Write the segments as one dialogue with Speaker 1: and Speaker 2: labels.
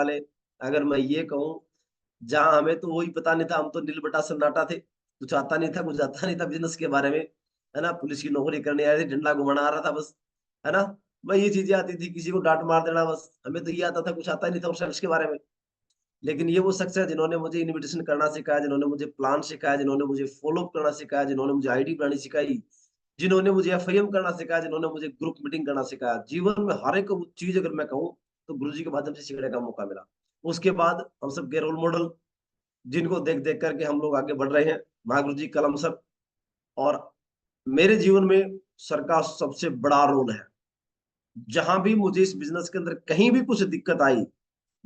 Speaker 1: वाले, अगर मैं ये कहूँ, जहाँ हमें तो वही पता नहीं था, हम तो नील बटा सन्नाटा थे, कुछ आता नहीं था, कुछ आता नहीं था बिजनेस के बारे में, है ना? पुलिस की नौकरी करने आ रही थी, डंडा घुमाना आ रहा था बस, है ना? मैं ये चीजें आती थी, किसी को डांट मार देना बस, हमें तो ये आता था, कुछ आता नहीं था उस सेल्स के बारे में। लेकिन ये वो शख्स है जिन्होंने मुझे इन्विटेशन करना सिखाया, जिन्होंने मुझे प्लान सिखाया, जिन्होंने मुझे फॉलो अप करना सिखाया, जिन्होंने मुझे आईडी बनानी सिखाई, जिन्होंने मुझे एफआईएम करना सिखाया, जिन्होंने मुझे ग्रुप मीटिंग करना सिखाया। जीवन में हर एक चीज अगर मैं कहूँ तो गुरुजी के माध्यम से सीखने का मौका मिला। उसके बाद हम सबके रोल मॉडल, जिनको देख देख करके हम लोग आगे बढ़ रहे हैं, महागुरु जी, कलम सर। और मेरे जीवन में सर का सबसे बड़ा रोल है। जहां भी मुझे इस बिजनेस के अंदर कहीं भी कुछ दिक्कत आई,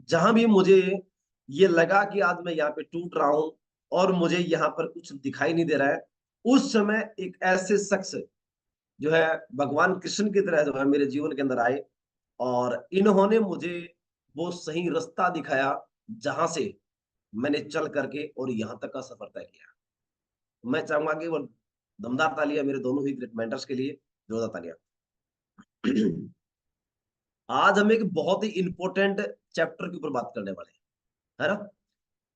Speaker 1: जहां भी मुझे ये लगा कि आज मैं यहाँ पे टूट रहा हूं और मुझे यहाँ पर कुछ दिखाई नहीं दे रहा है, उस समय एक ऐसे शख्स जो है भगवान कृष्ण की तरह जो है मेरे जीवन के अंदर आए, और इन्होंने मुझे वो सही रास्ता दिखाया जहां से मैंने चल करके और यहाँ तक का सफर तय किया। मैं चाहूंगा कि वो दमदार तालियां मेरे दोनों ही ग्रेट मेंटर्स के लिए, जोरदार तालियां। आज हम एक बहुत ही इंपॉर्टेंट चैप्टर के ऊपर बात करने वाले हैं, है ना?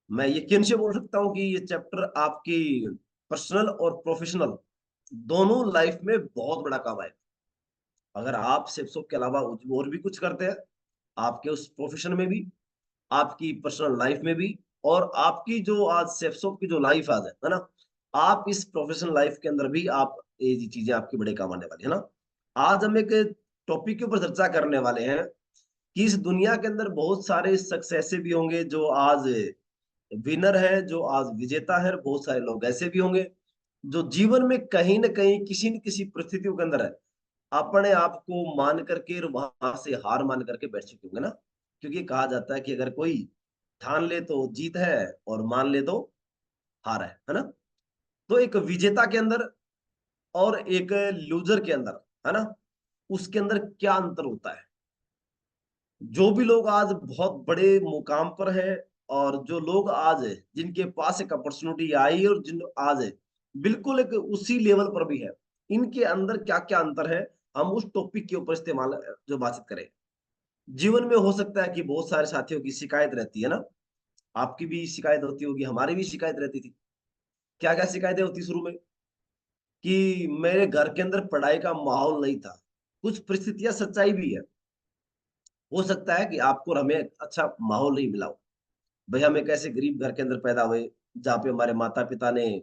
Speaker 1: मैं यकीन से बोल सकता हूँ कि ये चैप्टर आपकी पर्सनल और प्रोफेशनल दोनों लाइफ में बहुत बड़ा काम आएगा। अगर आप सेप्सोप के अलावा और भी कुछ करते हैं, आपके उस प्रोफेशन में भी, आपकी पर्सनल लाइफ में भी, और आपकी जो आज सेप्सोप की जो लाइफ आज है ना? आप इस प्रोफेशनल लाइफ के अंदर भी आप ये चीजें आपकी बड़े काम आने वाली है ना? आज हम एक टॉपिक के ऊपर चर्चा करने वाले हैं कि इस दुनिया के अंदर बहुत सारे शख्स ऐसे भी होंगे जो आज विनर है, जो आज विजेता है, और बहुत सारे लोग ऐसे भी होंगे जो जीवन में कहीं ना कहीं किसी न किसी परिस्थितियों के अंदर है, अपने आप को मान करके और वहां से हार मान करके बैठ चुके होंगे ना? क्योंकि कहा जाता है कि अगर कोई ठान ले तो जीत है और मान ले तो हार है ना? तो एक विजेता के अंदर और एक लूजर के अंदर, है ना, उसके अंदर क्या अंतर होता है? जो भी लोग आज बहुत बड़े मुकाम पर है, और जो लोग आज है जिनके पास एक अपॉर्चुनिटी आई और जिन आज है बिल्कुल एक उसी लेवल पर भी है, इनके अंदर क्या क्या अंतर है, हम उस टॉपिक के ऊपर इस्तेमाल जो बातचीत करें। जीवन में हो सकता है कि बहुत सारे साथियों की शिकायत रहती है ना? आपकी भी शिकायत होती होगी, हमारी भी शिकायत रहती थी। क्या क्या शिकायतें होती शुरू में? कि मेरे घर के अंदर पढ़ाई का माहौल नहीं था। कुछ परिस्थितियां सच्चाई भी है। हो सकता है कि आपको और हमें अच्छा माहौल नहीं मिला हो। भाई हम एक ऐसे गरीब घर के अंदर पैदा हुए जहाँ पे हमारे माता पिता ने,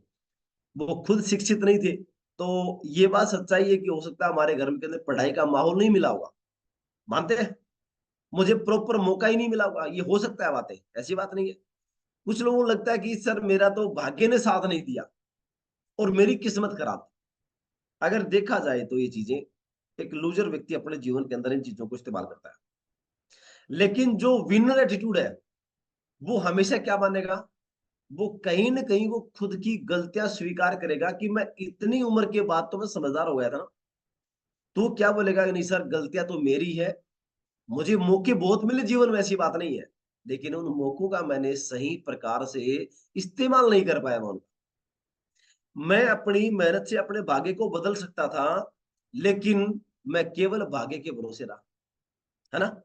Speaker 1: वो खुद शिक्षित नहीं थे। तो ये बात सच्चाई है कि हो सकता है हमारे घर के अंदर पढ़ाई का माहौल नहीं मिला होगा। मानते हैं? मुझे प्रॉपर मौका ही नहीं मिला होगा, ये हो सकता है बातें, ऐसी बात नहीं है। कुछ लोगों को लगता है कि सर मेरा तो भाग्य ने साथ नहीं दिया और मेरी किस्मत खराब थी। अगर देखा जाए तो ये चीजें, एक लूजर व्यक्ति अपने जीवन के अंदर इन चीजों को इस्तेमाल करता है। लेकिन जो विनर एटीट्यूड है, वो हमेशा क्या मानेगा? वो कहीं न कहीं वो खुद की गलतियाँ स्वीकार करेगा कि मैं इतनी उम्र के बाद तो मैं समझदार हो गया था ना। तो वो क्या बोलेगा कि नहीं सर, गलतियाँ तो मेरी है, मुझे मौके बहुत मिले जीवन में, ऐसी बात नहीं है। लेकिन उन मौकों का मैंने सही प्रकार से इस्तेमाल नहीं कर पाया मैं उनका। मैं अपनी मेहनत से अपने भाग्य को बदल सकता था, लेकिन मैं केवल भाग्य के भरोसे रहा, है ना?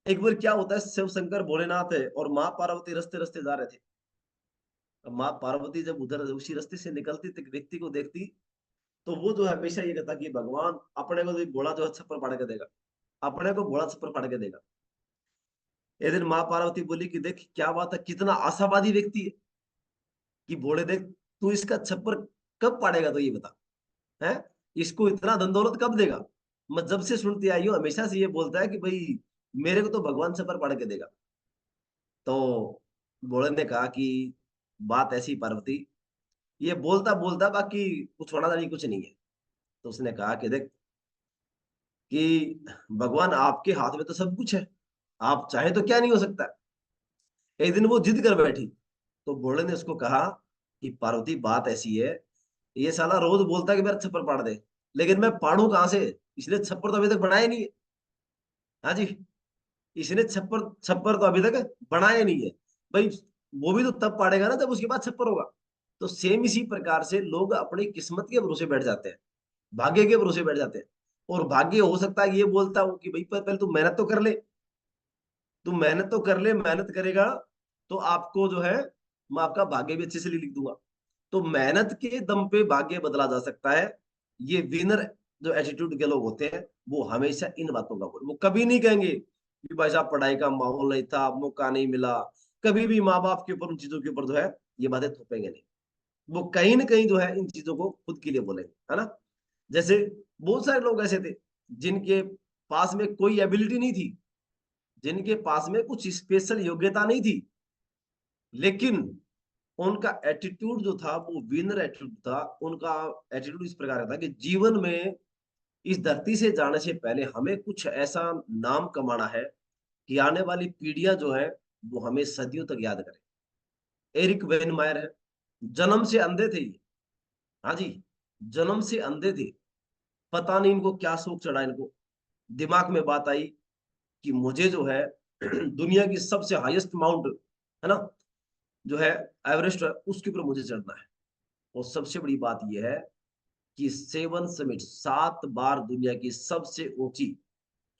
Speaker 1: एक बार क्या होता है, शिव शंकर भोलेनाथ है और माँ पार्वती रास्ते-रास्ते जा रहे थे। अब माँ पार्वती जब उधर उसी रास्ते से निकलती तो एक व्यक्ति को देखती, तो वो जो है हमेशा ये कहता कि भगवान अपने को तो एक घोड़ा जो है छप्पर फाड़ के देगा, अपने को घोड़ा छप्पर फाड़ के देगा। एक दिन माँ पार्वती बोली कि देख क्या बात है, कितना आशावादी व्यक्ति है कि भोले देख, तू इसका छप्पर कब फाड़ेगा तो ये बता, है? इसको इतना धन दौलत कब देगा? मैं जब से सुनती आई हूँ हमेशा से ये बोलता है कि भाई मेरे को तो भगवान छप्पर फाड़ के देगा। तो भोले ने कहा कि बात ऐसी पार्वती, ये बोलता बोलता बाकी कुछ होना नहीं, कुछ नहीं है। तो उसने कहा कि देख कि भगवान आपके हाथ में तो सब कुछ है, आप चाहे तो क्या नहीं हो सकता। एक दिन वो जिद कर बैठी, तो भोले ने उसको कहा कि पार्वती बात ऐसी है, ये साला रोज बोलता है कि मेरा छप्पर फाड़ दे, लेकिन मैं फाड़ू कहाँ से? इसने छप्पर तो अभी तक बनाया नहीं है। हाँ जी, इसने छप्पर छप्पर तो अभी तक बनाया नहीं है। भाई वो भी तो तब पाड़ेगा ना जब उसके बाद छप्पर होगा। तो सेम इसी प्रकार से लोग अपनी किस्मत के भरोसे बैठ जाते हैं, भाग्य के भरोसे बैठ जाते हैं। और भाग्य हो सकता है ये बोलता हूँ कि भाई पहले तू मेहनत तो कर ले, तू मेहनत तो कर ले, मेहनत करेगा तो आपको जो है मैं आपका भाग्य भी अच्छे से लिख दूंगा। तो मेहनत के दम पे भाग्य बदला जा सकता है। ये विनर जो एटीट्यूड के लोग होते हैं वो हमेशा इन बातों का वो कभी नहीं कहेंगे कि भाई साहब पढ़ाई का माहौल नहीं था, मौका नहीं मिला। कभी भी माँ बाप के ऊपर, उन चीजों के ऊपर जो है ये बातें थोपेंगे नहीं। वो कहीं ना कहीं जो है इन चीजों को खुद के लिए बोलेंगे, है ना। जैसे बहुत सारे लोग ऐसे थे जिनके पास में कोई एबिलिटी नहीं थी, जिनके पास में कुछ स्पेशल योग्यता नहीं थी, लेकिन उनका एटीट्यूड जो था वो विनर एटीट्यूड था। उनका एटीट्यूड इस प्रकार का था कि जीवन में इस धरती से जाने से पहले हमें कुछ ऐसा नाम कमाना है कि आने वाली पीढ़ियां जो है वो हमें सदियों तक याद करें। एरिक वेनमायर है, जन्म से अंधे थे ये। हाँ जी, जन्म से अंधे थे। पता नहीं इनको क्या शौक चढ़ा, इनको दिमाग में बात आई कि मुझे जो है दुनिया की सबसे हाईएस्ट माउंट, है ना, जो है एवरेस्ट है, उसके ऊपर मुझे चढ़ना है। और सबसे बड़ी बात यह है कि 7 समिट, 7 बार दुनिया की सबसे ऊंची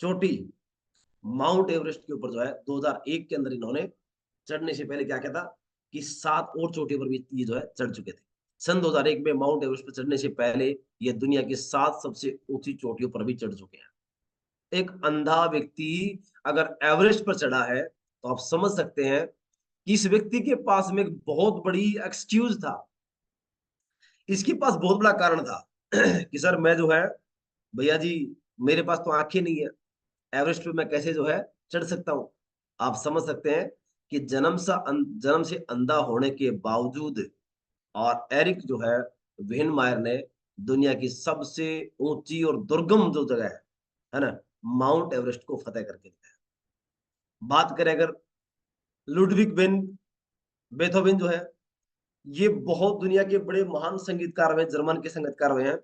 Speaker 1: चोटी माउंट एवरेस्ट के ऊपर जो है 2001 के अंदर इन्होंने चढ़ने से पहले क्या कहता कि 7 और चोटी पर भी ये जो है चढ़ चुके थे। सन 2001 में माउंट एवरेस्ट पर चढ़ने से पहले ये दुनिया की 7 सबसे ऊंची चोटियों पर भी चढ़ चुके हैं। एक अंधा व्यक्ति अगर एवरेस्ट पर चढ़ा है तो आप समझ सकते हैं कि इस व्यक्ति के पास में एक बहुत बड़ी एक्सक्यूज था। इसके पास बहुत बड़ा कारण था कि सर मैं जो है, भैया जी, मेरे पास तो आंखें नहीं है, एवरेस्ट पे मैं कैसे जो है चढ़ सकता हूं। आप समझ सकते हैं कि जन्म से अंधा होने के बावजूद और एरिक जो है वेनमायर ने दुनिया की सबसे ऊंची और दुर्गम जो जगह है ना, माउंट एवरेस्ट को फतेह करके दिखाया। बात करें अगर लुडविग वेन बेथोवेन जो है, ये बहुत दुनिया के बड़े महान संगीतकार हुए, जर्मन के संगीतकार हुए हैं।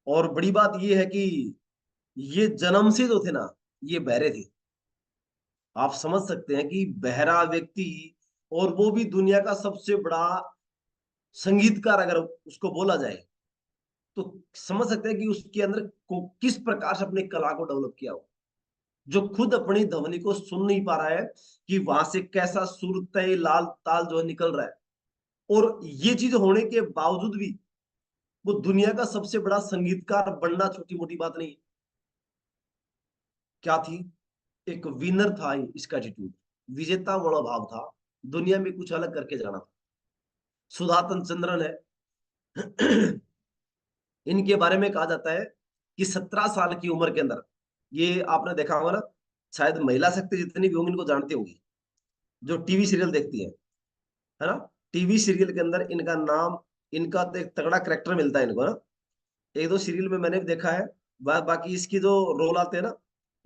Speaker 1: और बड़ी बात ये है कि ये जन्म से जो थे ना, ये बहरे थे। आप समझ सकते हैं कि बहरा व्यक्ति, और वो भी दुनिया का सबसे बड़ा संगीतकार अगर उसको बोला जाए, तो समझ सकते हैं कि उसके अंदर किस प्रकार से अपनी कला को डेवलप किया हो। जो खुद अपनी ध्वनि को सुन नहीं पा रहा है कि वहां से कैसा सुर तय लाल ताल जो है निकल रहा है। और ये चीज होने के बावजूद भी वो दुनिया का सबसे बड़ा संगीतकार बनना छोटी मोटी बात नहीं है। क्या थी? एक विनर था, इसका एटीट्यूड विजेता मनोभाव था। दुनिया में कुछ अलग करके जाना था। सुधातन चंद्रन है इनके बारे में कहा जाता है कि 17 साल की उम्र के अंदर, ये आपने देखा होगा ना, शायद महिला शक्ति जितनी भी होंगी इनको जानती होंगी, जो टीवी सीरियल देखती है ना। टीवी सीरियल के अंदर इनका नाम, इनका तो एक तगड़ा करेक्टर मिलता है इनको ना। एक दो सीरियल में मैंने भी देखा है। बाकी इसकी जो रोल आते हैं ना,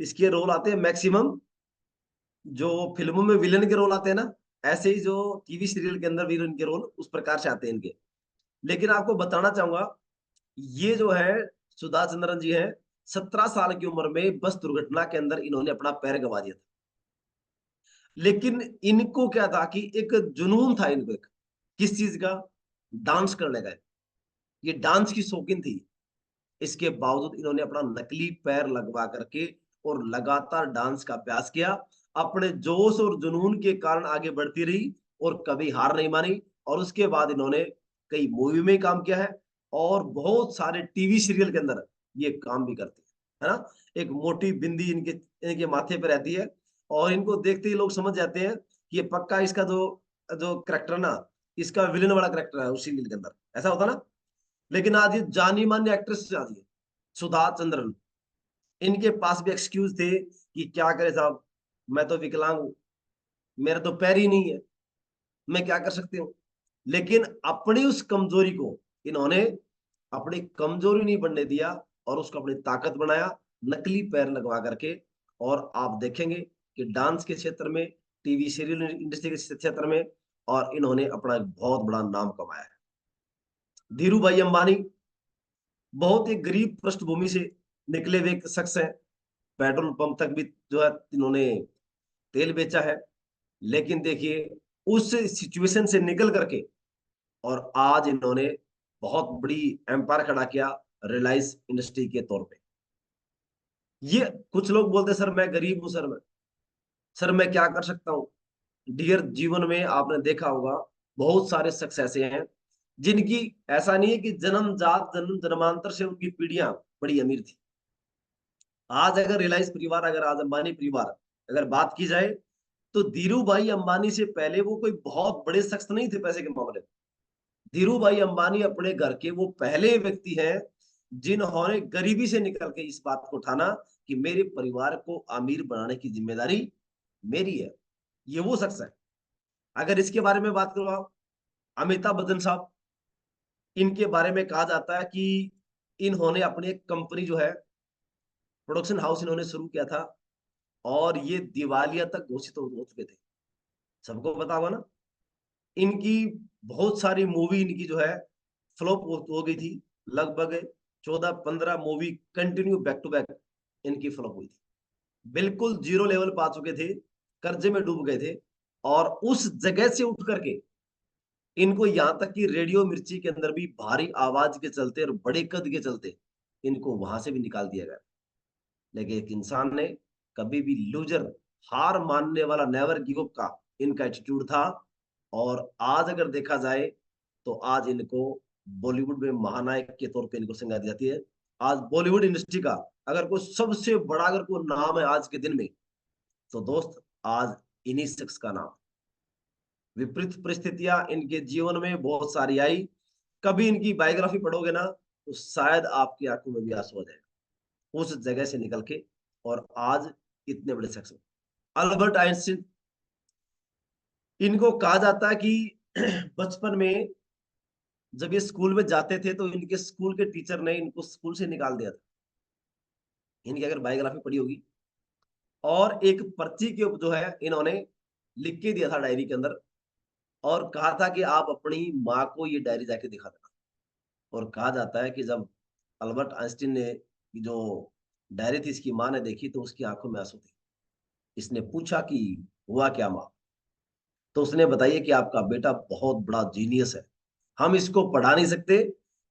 Speaker 1: इसके रोल आते हैं मैक्सिमम जो फिल्मों में विलेन के रोल आते हैं ना, ऐसे ही जो टीवी सीरियल के अंदर भी इनके रोल उस प्रकार से आते हैं इनके। लेकिन आपको बताना चाहूंगा, ये जो है सुधा चंद्रन जी हैं, 17 साल की उम्र में बस दुर्घटना के अंदर इन्होंने अपना पैर गंवा दिया था। लेकिन इनको क्या था कि एक जुनून था इनको, एक किस चीज का, डांस करने का। ये डांस की शौकीन थी। इसके बावजूद इन्होंने अपना नकली पैर लगवा करके और लगातार डांस का अभ्यास किया। अपने जोश और जुनून के कारण आगे बढ़ती रही और कभी हार नहीं मानी। और उसके बाद इन्होंने कई मूवी में काम किया है और बहुत सारे टीवी सीरियल के अंदर ये काम भी करते हैं, है ना। एक मोटी बिंदी इनके इनके माथे पे रहती है और इनको देखते ही लोग समझ जाते हैं कि ये पक्का इसका जो जो करेक्टर ना, इसका विलेन वाला करेक्टर है उस सीरियल के अंदर, ऐसा होता ना। लेकिन आज ये जानी मानी एक्ट्रेस आ रही है, सुधा चंद्रन। इनके पास भी एक्सक्यूज थे कि क्या करे साहब, मैं तो विकलांग हूं, मेरा तो पैर ही नहीं है, मैं क्या कर सकती हूँ। लेकिन अपनी उस कमजोरी को इन्होंने अपनी कमजोरी नहीं बनने दिया और उसको अपनी ताकत बनाया, नकली पैर लगवा करके। और आप देखेंगे कि डांस के क्षेत्र में, टीवी सीरियल इंडस्ट्री के क्षेत्र में, और इन्होंने अपना एक बहुत बड़ा नाम कमाया है। धीरू भाई अंबानी बहुत ही गरीब पृष्ठभूमि से निकले हुए एक शख्स हैं। पेट्रोल पंप तक भी जो है इन्होंने तेल बेचा है। लेकिन देखिए, उस सिचुएशन से निकल करके और आज इन्होंने बहुत बड़ी एम्पायर खड़ा किया रिलायंस इंडस्ट्री के तौर पे। ये कुछ लोग बोलते हैं सर मैं गरीब हूं, सर मैं, सर मैं क्या कर सकता हूँ? डियर, जीवन में आपने देखा होगा बहुत सारे सक्सेस हैं जिनकी, ऐसा नहीं है कि जन्मजात जन्म जन्मांतर से उनकी पीढ़ियां बड़ी अमीर थी। आज अगर रिलायंस परिवार, अगर आज अंबानी परिवार अगर बात की जाए, तो धीरू भाई अंबानी से पहले वो कोई बहुत बड़े शख्स नहीं थे पैसे के मामले में। धीरू भाई अंबानी अपने घर के वो पहले व्यक्ति हैं जिन्होंने गरीबी से निकल के इस बात को ठाना कि मेरे परिवार को अमीर बनाने की जिम्मेदारी मेरी है। ये वो शख्स है। अगर इसके बारे में बात करो आप, अमिताभ बच्चन साहब, इनके बारे में कहा जाता है कि इन्होंने अपनी एक कंपनी जो है, प्रोडक्शन हाउस इन्होंने शुरू किया था, और ये दिवालिया तक घोषित हो चुके थे। सबको पता होगा ना। इनकी बहुत सारी मूवी इनकी जो है फ्लॉप हो गई थी। लगभग 14-15 movie continue back to back इनकी फ्लॉप हुई थी। बिल्कुल जीरो लेवल पा चुके थे, कर्जे में डूब गए थे। और उस जगह से उठ करके इनको यहां तक कि रेडियो मिर्ची के अंदर भी भारी आवाज के चलते और बड़े कद के चलते इनको वहां से भी निकाल दिया गया। लेकिन एक इंसान ने कभी भी लूजर, हार मानने वाला, नेवर गिव अप का इनका एटीट्यूड था। और आज अगर देखा जाए तो आज इनको बॉलीवुड में महानायक के तौर पे इनको संज्ञा दी जाती है। आज बॉलीवुड इंडस्ट्री का अगर कोई सबसे बड़ा अगर कोई नाम है आज के दिन में, तो दोस्त आज इन्हीं शख्स का नाम। विपरीत परिस्थितियां इनके जीवन में बहुत सारी आई। कभी इनकी बायोग्राफी पढ़ोगे ना, तो शायद आपकी आंखों में भी आंसू आ जाएगा उस जगह से निकल के। और आज इतने बड़े शख्स। अल्बर्ट आइंस्टीन, इनको कहा जाता है कि बचपन में जब ये स्कूल में जाते थे तो इनके स्कूल के टीचर ने इनको स्कूल से निकाल दिया था। इनकी अगर बायोग्राफी पढ़ी होगी, और एक पर्ची के ऊपर जो है इन्होंने लिख के दिया था डायरी के अंदर, और कहा था कि आप अपनी माँ को ये डायरी जाके दिखा देना। और कहा जाता है कि जब अल्बर्ट आइंस्टीन ने जो डायरी थी इसकी माँ ने देखी, तो उसकी आंखों में आंसू थे। इसने पूछा कि हुआ क्या माँ? तो उसने बताया कि आपका बेटा बहुत बड़ा जीनियस है, हम इसको पढ़ा नहीं सकते,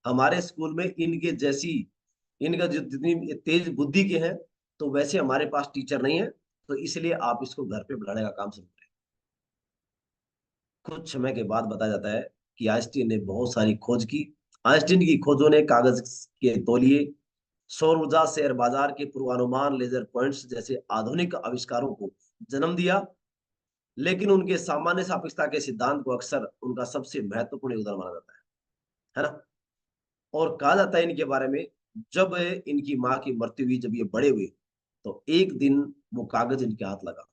Speaker 1: हमारे स्कूल में इनके जैसी, इनका जो जितनी तेज बुद्धि के हैं, तो वैसे हमारे पास टीचर नहीं है, तो इसलिए आप इसको घर पे पढ़ाने का काम शुरू करें। कुछ समय के बाद बताया जाता है कि आइंस्टीन ने बहुत सारी खोज की। आइंस्टीन की खोजों ने कागज के तौलिए, सौर ऊर्जा, शेयर बाजार के पूर्वानुमान, लेजर पॉइंट्स जैसे आधुनिक आविष्कारों को जन्म दिया। लेकिन उनके सामान्य सापेक्षता के सिद्धांत को अक्सर उनका सबसे महत्वपूर्ण योगदान माना जाता है ना। और कहा जाता है इनके बारे में, जब इनकी माँ की मृत्यु हुई, जब ये बड़े हुए, तो एक दिन वो कागज इनके हाथ लगा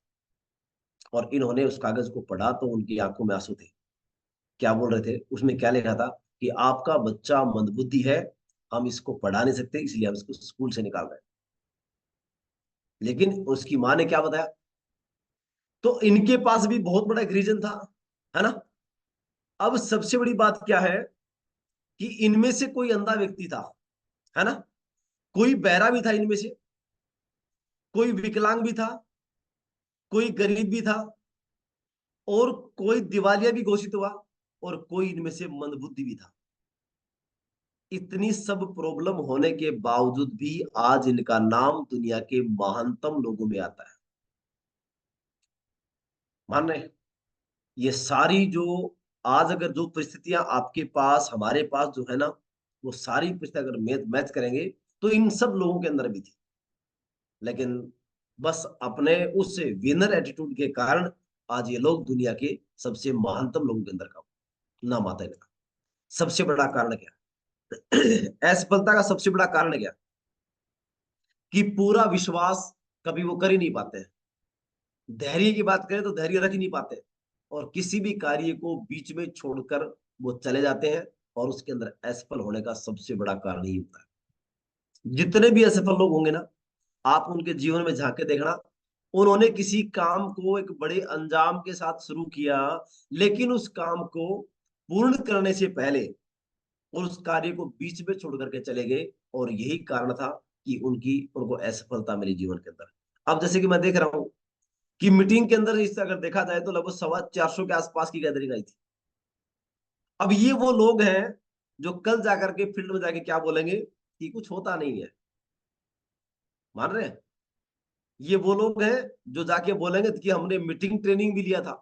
Speaker 1: और इन्होंने उस कागज को पढ़ा तो उनकी आंखों में आंसू थे। क्या बोल रहे थे उसमें? क्या लिखा था कि आपका बच्चा मंदबुद्धि है, हम इसको पढ़ा नहीं सकते, इसलिए हम इसको स्कूल से निकाल रहे हैं। लेकिन उसकी माँ ने क्या बताया? तो इनके पास भी बहुत बड़ा एक रीजन था, है ना। अब सबसे बड़ी बात क्या है कि इनमें से कोई अंधा व्यक्ति था, है ना, कोई बहरा भी था इनमें से, कोई विकलांग भी था, कोई गरीब भी था, और कोई दिवालिया भी घोषित हुआ, और कोई इनमें से मंदबुद्धि भी था। इतनी सब प्रॉब्लम होने के बावजूद भी आज इनका नाम दुनिया के महानतम लोगों में आता है। मान रहे हैं? ये सारी जो आज अगर जो परिस्थितियां आपके पास, हमारे पास जो है ना, वो सारी परिस्थितियां अगर मैच मैच करेंगे, तो इन सब लोगों के अंदर भी थी। लेकिन बस अपने उस विनर एटीट्यूड के कारण आज ये लोग दुनिया के सबसे महानतम लोगों के अंदर का नाम आता है इनका। सबसे बड़ा कारण क्या? असफलता का सबसे बड़ा कारण क्या? कि पूरा विश्वास कभी वो कर ही नहीं पाते हैं। धैर्य की बात करें तो धैर्य रख ही नहीं पाते, और किसी भी कार्य को बीच में छोड़कर वो चले जाते हैं। और उसके अंदर असफल होने का सबसे बड़ा कारण ही होता है। जितने भी असफल लोग होंगे ना, आप उनके जीवन में झांक के देखना, उन्होंने किसी काम को एक बड़े अंजाम के साथ शुरू किया, लेकिन उस काम को पूर्ण करने से पहले और उस कार्य को बीच में छोड़ करके चले गए। और यही कारण था कि उनको असफलता मिली जीवन के अंदर। अब जैसे कि मैं देख रहा हूं कि मीटिंग के अंदर इस अगर देखा जाए तो लगभग 450 के आसपास की गैदरिंग आई थी। अब ये वो लोग हैं जो कल जाकर के फील्ड में जाके क्या बोलेंगे कि कुछ होता नहीं है। मान रहे हैं? ये वो लोग हैं जो जाके बोलेंगे कि हमने मीटिंग ट्रेनिंग भी लिया था,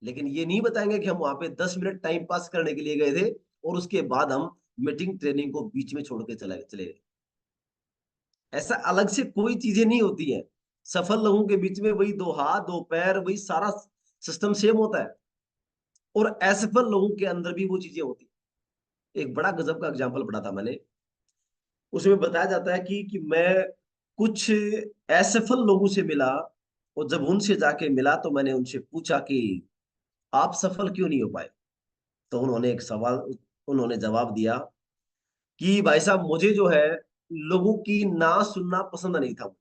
Speaker 1: लेकिन ये नहीं बताएंगे कि हम वहां पे 10 मिनट टाइम पास करने के लिए गए थे और उसके बाद हम मीटिंग ट्रेनिंग को बीच में छोड़ के चले चले गए। ऐसा अलग से कोई चीजें नहीं होती है। सफल लोगों के बीच में वही दो हाथ दो पैर, वही सारा सिस्टम सेम होता है, और असफल लोगों के अंदर भी वो चीजें होती है। एक बड़ा गजब का एग्जाम्पल पढ़ा था मैंने, उसमें बताया जाता है कि मैं कुछ असफल लोगों से मिला, और जब उनसे जाके मिला तो मैंने उनसे पूछा कि आप सफल क्यों नहीं हो पाए। तो उन्होंने एक सवाल, उन्होंने जवाब दिया कि भाई साहब मुझे जो है लोगों की ना सुनना पसंद नहीं था,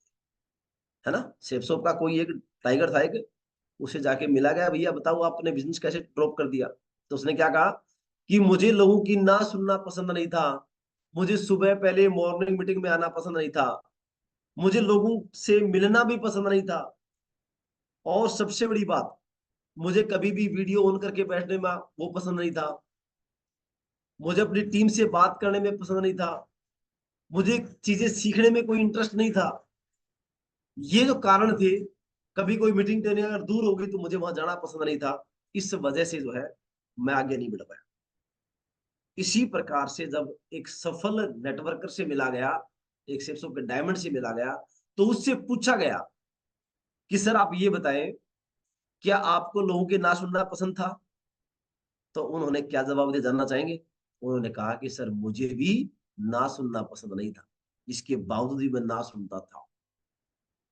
Speaker 1: है ना। सेपसोप का कोई एक टाइगर था एक, उसे जाके मिला गया, भैया बताओ आपने बिजनेस कैसे ड्रॉप कर दिया। तो उसने क्या कहा कि मुझे लोगों की ना सुनना पसंद नहीं था, मुझे सुबह पहले मॉर्निंग मीटिंग में आना पसंद नहीं था, मुझे लोगों से मिलना भी पसंद नहीं था, और सबसे बड़ी बात, मुझे कभी भी वीडियो ऑन करके बैठने में वो पसंद नहीं था, मुझे अपनी टीम से बात करने में पसंद नहीं था, मुझे चीजें सीखने में कोई इंटरेस्ट नहीं था। ये जो कारण थे, कभी कोई मीटिंग ट्रेनिंग अगर दूर होगी तो मुझे वहां जाना पसंद नहीं था, इस वजह से जो है मैं आगे नहीं बढ़ पाया। इसी प्रकार से जब एक सफल नेटवर्कर से मिला गया, एक सेल्स ऑफ डायमंड से मिला गया, तो उससे पूछा गया कि सर आप ये बताएं, क्या आपको लोगों के ना सुनना पसंद था। तो उन्होंने क्या जवाब दिया जानना चाहेंगे। उन्होंने कहा कि सर मुझे भी ना सुनना पसंद नहीं था, इसके बावजूद भी मैं ना सुनता था।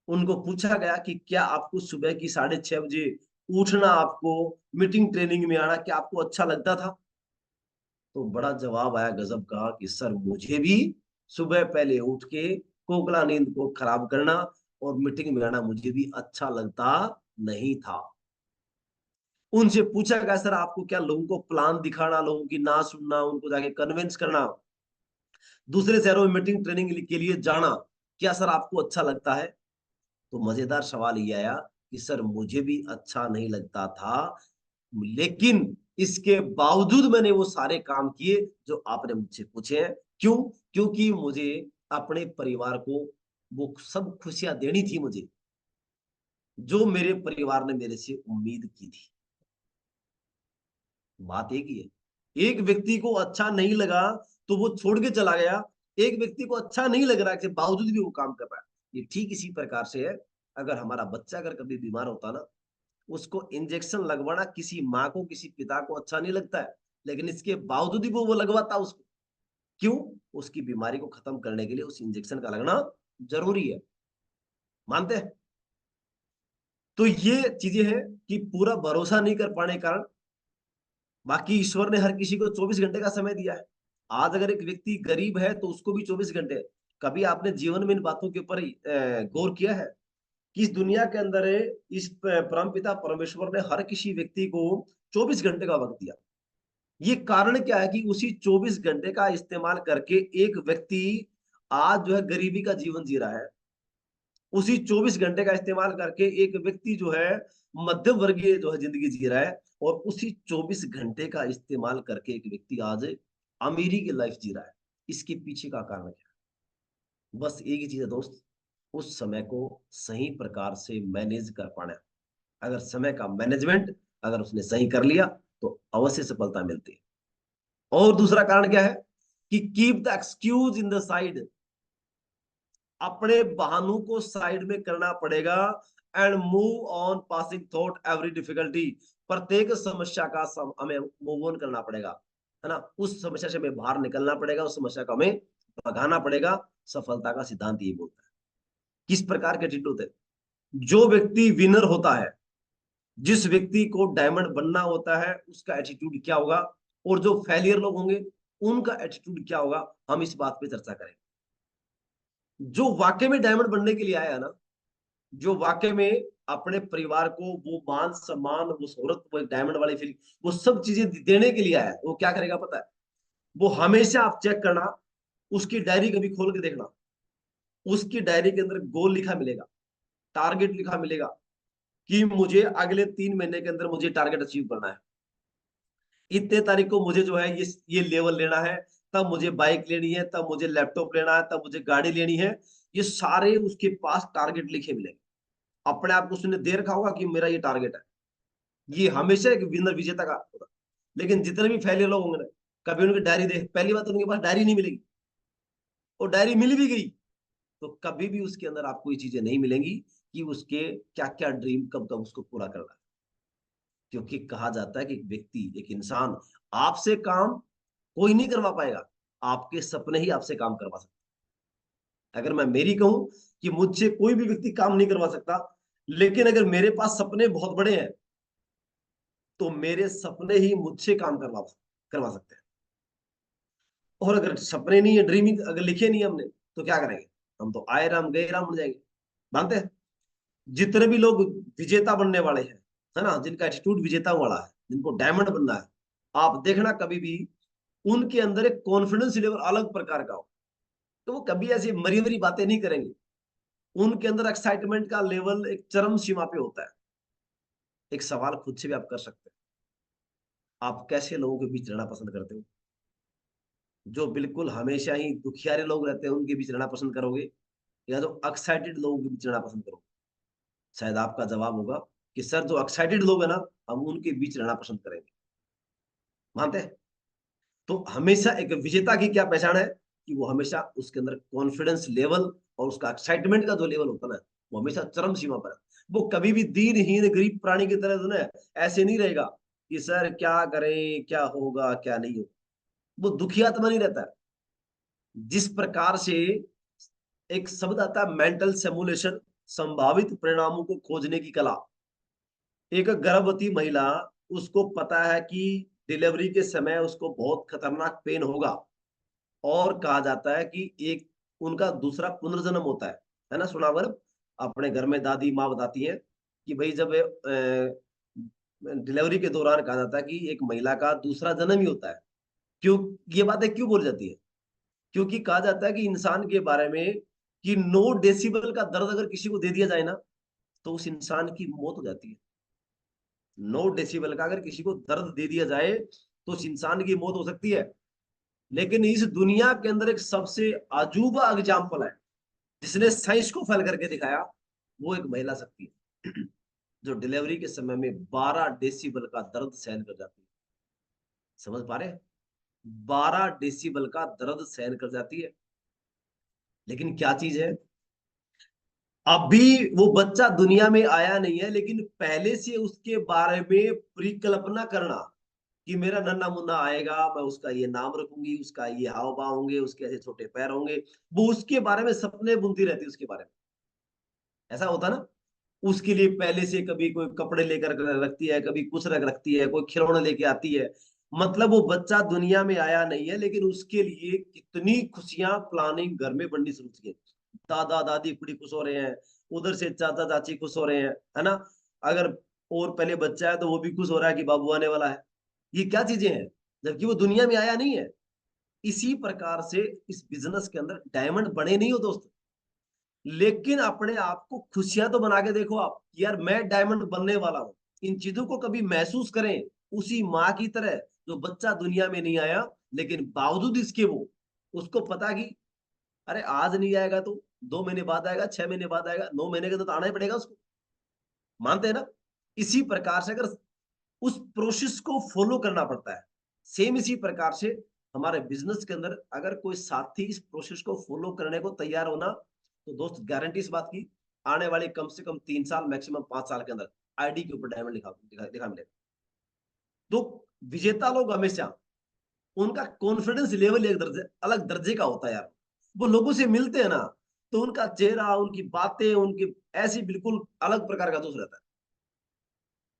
Speaker 1: उनको पूछा गया कि क्या आपको सुबह की 6:30 बजे उठना, आपको मीटिंग ट्रेनिंग में आना, क्या आपको अच्छा लगता था। तो बड़ा जवाब आया गजब का कि सर मुझे भी सुबह पहले उठ के कोकला नींद को खराब करना और मीटिंग में आना मुझे भी अच्छा लगता नहीं था। उनसे पूछा गया सर आपको क्या लोगों को प्लान दिखाना, लोगों की ना सुनना, उनको जाके कन्विंस करना, दूसरे शहरों में मीटिंग ट्रेनिंग के लिए जाना, क्या सर आपको अच्छा लगता है। तो मजेदार सवाल ये आया कि सर मुझे भी अच्छा नहीं लगता था, लेकिन इसके बावजूद मैंने वो सारे काम किए जो आपने मुझसे पूछे हैं। क्यों? क्योंकि मुझे अपने परिवार को वो सब खुशियां देनी थी मुझे, जो मेरे परिवार ने मेरे से उम्मीद की थी। बात एक ही है, एक व्यक्ति को अच्छा नहीं लगा तो वो छोड़ के चला गया, एक व्यक्ति को अच्छा नहीं लग रहा के बावजूद भी वो काम कर रहा है। ये ठीक इसी प्रकार से है, अगर हमारा बच्चा अगर कभी बीमार होता ना, उसको इंजेक्शन लगवाना किसी माँ को किसी पिता को अच्छा नहीं लगता है, लेकिन इसके बावजूद ही वो लगवाता उसको। क्यों? उसकी बीमारी को खत्म करने के लिए उस इंजेक्शन का लगना जरूरी है। मानते हैं? तो ये चीजें हैं कि पूरा भरोसा नहीं कर पाने के कारण, बाकी ईश्वर ने हर किसी को 24 घंटे का समय दिया है। आज अगर एक व्यक्ति गरीब है तो उसको भी 24 घंटे। कभी आपने जीवन में इन बातों के ऊपर गौर किया है कि इस दुनिया के अंदर इस परमपिता परमेश्वर ने हर किसी व्यक्ति को 24 घंटे का वक्त दिया। ये कारण क्या है कि उसी 24 घंटे का इस्तेमाल करके एक व्यक्ति आज जो है गरीबी का जीवन जी रहा है, उसी 24 घंटे का इस्तेमाल करके एक व्यक्ति जो है मध्यम वर्गीय जो है जिंदगी जी रहा है, और उसी 24 घंटे का इस्तेमाल करके एक व्यक्ति आज अमीरी की लाइफ जी रहा है। इसके पीछे का कारण क्या है? बस एक ही चीज है दोस्त, उस समय को सही प्रकार से मैनेज कर पाना। अगर समय का मैनेजमेंट अगर उसने सही कर लिया तो अवश्य सफलता मिलती है। और दूसरा कारण क्या है कि keep the excuse in the side, अपने बहानों को साइड में करना पड़ेगा। And move on passing thought every difficulty, प्रत्येक समस्या का हमें मूव ऑन करना पड़ेगा, है ना। उस समस्या से हमें बाहर निकलना पड़ेगा, उस समस्या को हमें भगाना पड़ेगा। सफलता का सिद्धांत ये बोलता है। किस प्रकार के एटीट्यूड है? जो व्यक्ति विनर होता है, जिस व्यक्ति को डायमंड बनना होता है, उसका एटीट्यूड क्या होगा, और जो फेलियर लोग होंगे उनका एटीट्यूड क्या होगा, हम इस बात पे चर्चा करेंगे। जो वाकई में डायमंड बनने के लिए आया ना, जो वाकई में अपने परिवार को वो मान सम्मान, वो शोहरत, वो डायमंड वाली फीलिंग, वो सब चीजें देने के लिए आया है, वो क्या करेगा पता है? वो हमेशा आप चेक करना, उसकी डायरी कभी खोल के देखना, उसकी डायरी के अंदर गोल लिखा मिलेगा, टारगेट लिखा मिलेगा कि मुझे अगले 3 महीने के अंदर मुझे टारगेट अचीव करना है, इतने तारीख को मुझे जो है ये लेवल लेना है, तब मुझे बाइक लेनी है, तब मुझे लैपटॉप लेना है, तब मुझे गाड़ी लेनी है। ये सारे उसके पास टारगेट लिखे मिलेंगे। अपने आप को उसने दे रखा होगा कि मेरा ये टारगेट है। ये हमेशा एक विनर विजेता का होगा। लेकिन जितने भी फैले लोग होंगे ना, कभी उनकी डायरी देख, पहली बात तो उनके पास डायरी नहीं मिलेगी, और डायरी मिल भी गई तो कभी भी उसके अंदर आपको ये चीजें नहीं मिलेंगी कि उसके क्या क्या ड्रीम कब कब उसको पूरा करना है। क्योंकि कहा जाता है कि एक व्यक्ति, एक इंसान आपसे काम कोई नहीं करवा पाएगा, आपके सपने ही आपसे काम करवा सकते हैं। अगर मैं मेरी कहूं कि मुझसे कोई भी व्यक्ति काम नहीं करवा सकता, लेकिन अगर मेरे पास सपने बहुत बड़े हैं तो मेरे सपने ही मुझसे काम करवा करवा सकते हैं। और अगर सपने नहीं है, ड्रीमिंग अगर लिखे नहीं हमने, तो क्या करेंगे? हम तो आए राम गए राम उड़ जाएंगे। मानते हैं? जितने भी लोग विजेता बनने वाले हैं, है ना, जिनका एटीट्यूड विजेता वाला है, जिनको डायमंड बनना है, आप देखना कभी भी उनके अंदर एक कॉन्फिडेंस लेवल अलग प्रकार का हो। तो वो कभी ऐसी मरी मरी बातें नहीं करेंगे। उनके अंदर एक्साइटमेंट का लेवल एक चरम सीमा पे होता है। एक सवाल खुद से भी आप कर सकते हैं, आप कैसे लोगों के बीच रहना पसंद करते हो? जो बिल्कुल हमेशा ही दुखियारे लोग रहते हैं उनके बीच रहना पसंद करोगे, या जो एक्साइटेड लोगों के बीच रहना पसंद करोगे? शायद आपका जवाब होगा कि सर जो एक्साइटेड लोग हैं ना, हम उनके बीच रहना पसंद करेंगे। मानते हैं? तो हमेशा एक विजेता की क्या पहचान है कि वो हमेशा उसके अंदर कॉन्फिडेंस लेवल और उसका एक्साइटमेंट का जो लेवल होता है ना, वो हमेशा चरम सीमा पर है। वो कभी भी दीनहीन गरीब प्राणी की तरह जो है ऐसे नहीं रहेगा कि सर क्या करें, क्या होगा, क्या नहीं होगा। वो दुखी आत्मा नहीं रहता है। जिस प्रकार से एक शब्द आता है मेंटल सिमुलेशन, संभावित परिणामों को खोजने की कला। एक गर्भवती महिला, उसको पता है कि डिलीवरी के समय उसको बहुत खतरनाक पेन होगा, और कहा जाता है कि एक उनका दूसरा पुनर्जन्म होता है ना? सुना होगा ना? अपने घर में दादी माँ बताती है कि भाई जब डिलीवरी के दौरान कहा जाता है कि एक महिला का दूसरा जन्म ही होता है। क्यों ये बातें क्यों बोली जाती है? क्योंकि कहा जाता है कि इंसान के बारे में कि 9 डेसिबल का दर्द अगर किसी को दे दिया जाए ना, तो उस इंसान की मौत हो जाती है। 9 डेसिबल का अगर किसी को दर्द दे दिया जाए तो उस इंसान की मौत हो सकती है। लेकिन इस दुनिया के अंदर एक सबसे अजूबा एग्जाम्पल है जिसने साइंस को फैल करके दिखाया, वो एक महिला शक्ति है जो डिलीवरी के समय में 12 डेसिबल का दर्द सहन कर जाती है। समझ पा रहे? 12 डेसिबल का दर्द सहन कर जाती है। लेकिन क्या चीज है, अभी वो बच्चा दुनिया में आया नहीं है, लेकिन पहले से उसके बारे में परिकल्पना करना कि मेरा नन्हा मुन्ना आएगा, मैं उसका ये नाम रखूंगी, उसका ये हाव भाव होंगे, उसके ऐसे छोटे पैर होंगे, वो उसके बारे में सपने बुनती रहती है उसके बारे में। ऐसा होता ना? उसके लिए पहले से कभी कोई कपड़े लेकर रखती है, कभी कुछ रख रखती है, कोई खिलौना लेके आती है। मतलब वो बच्चा दुनिया में आया नहीं है, लेकिन उसके लिए कितनी खुशियां प्लानिंग घर में बननी शुरू की है। दादा दादी बड़ी खुश हो रहे हैं, उधर से चाचा चाची खुश हो रहे हैं, है ना? अगर और पहले बच्चा है तो वो भी खुश हो रहा है कि बाबू आने वाला है। ये क्या चीजें हैं, जबकि वो दुनिया में आया नहीं है। इसी प्रकार से इस बिजनेस के अंदर डायमंड बने नहीं हो दोस्त, लेकिन अपने आप को खुशियां तो बना के देखो आप, यार मैं डायमंड बनने वाला हूं। इन चीजों को कभी महसूस करें, उसी माँ की तरह जो बच्चा दुनिया में नहीं आया, लेकिन बावजूद इसके वो, उसको पता कि अरे आज नहीं आएगा तो 2 महीने बाद आएगा, 6 महीने बाद आएगा, 9 महीने के तो आना ही पड़ेगा उसको। मानते हैं ना? इसी प्रकार से अगर उस प्रोसेस को फॉलो करना पड़ता है, सेम इसी प्रकार से हमारे बिजनेस के अंदर अगर कोई साथी इस प्रोसेस को फॉलो करने को तैयार होना, तो दोस्त गारंटी इस बात की, आने वाले कम से कम 3 साल, मैक्सिमम 5 साल के अंदर आईडी के ऊपर डायमंड दिखा मिलेगा। तो विजेता लोग हमेशा, उनका कॉन्फिडेंस लेवल एक दर्जे अलग दर्जे का होता है यार। वो लोगों से मिलते हैं ना, तो उनका चेहरा, उनकी बातें, उनकी ऐसी बिल्कुल अलग प्रकार का दोस्त रहता है।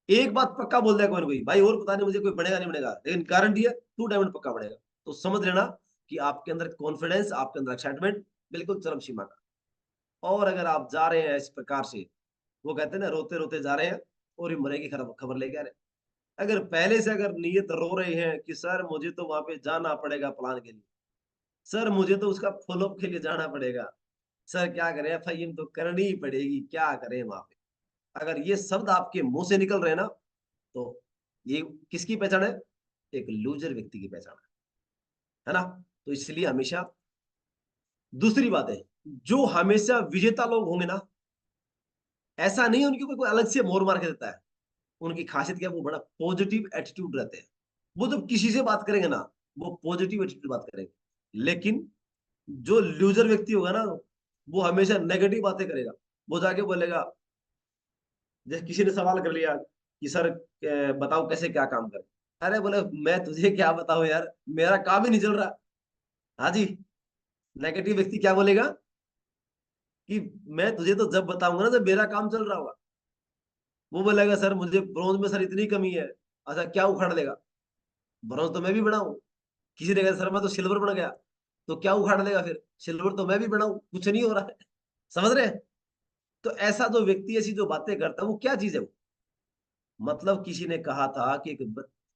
Speaker 1: एक बात पक्का बोल दिया कोई ना कोई, भाई और पता नहीं मुझे कोई बढ़ेगा नहीं बढ़ेगा, लेकिन गारंटी है तू डायमंड पक्का बढ़ेगा। तो समझ लेना कि आपके अंदर कॉन्फिडेंस, आपके अंदर एक्साइटमेंट बिल्कुल चरम सीमा का। और अगर आप जा रहे हैं इस प्रकार से, वो कहते हैं ना, रोते रोते जा रहे हैं और ये मरे की खबर लेके आ रहे हैं। अगर पहले से अगर नीयत रो रहे हैं कि सर मुझे तो वहां पे जाना पड़ेगा प्लान के लिए, सर मुझे तो उसका फॉलोअप के लिए जाना पड़ेगा, सर क्या करें, एफआईएम तो करनी ही पड़ेगी, क्या करें वहां पे, अगर ये शब्द आपके मुंह से निकल रहे हैं ना, तो ये किसकी पहचान है? एक लूजर व्यक्ति की पहचान है ना? तो इसलिए हमेशा, दूसरी बात है, जो हमेशा विजेता लोग होंगे ना, ऐसा नहीं है उनकी कोई अलग से मोर मार के देता है। उनकी खासियत क्या है, वो बड़ा पॉजिटिव एटीट्यूड रहते हैं। वो जब किसी से बात करेंगे ना, वो पॉजिटिव एटीट्यूड बात करेंगे। लेकिन जो लूजर व्यक्ति होगा ना, वो हमेशा नेगेटिव बातें करेगा। वो जाके बोलेगा, जैसे किसी ने सवाल कर लिया कि सर बताओ कैसे क्या काम करें। अरे बोले, मैं तुझे क्या बताऊं यार, मेरा काम ही नहीं चल रहा। हाँ जी। नेगेटिव व्यक्ति क्या बोलेगा कि मैं तुझे तो जब बताऊंगा ना जब मेरा काम चल रहा होगा। वो बोलेगा सर मुझे ब्रॉन्ज में सर इतनी कमी है। अच्छा क्या उखाड़ देगा? ब्रॉन्ज तो मैं भी बनाऊं। किसी ने कहा सर मैं तो सिल्वर बन गया। तो क्या उखाड़ देगा फिर? सिल्वर तो मैं भी बनाऊं, कुछ नहीं हो रहा है। समझ रहे हैं? तो ऐसा जो व्यक्ति ऐसी जो बातें करता है, वो क्या चीज है वो? मतलब किसी ने कहा था कि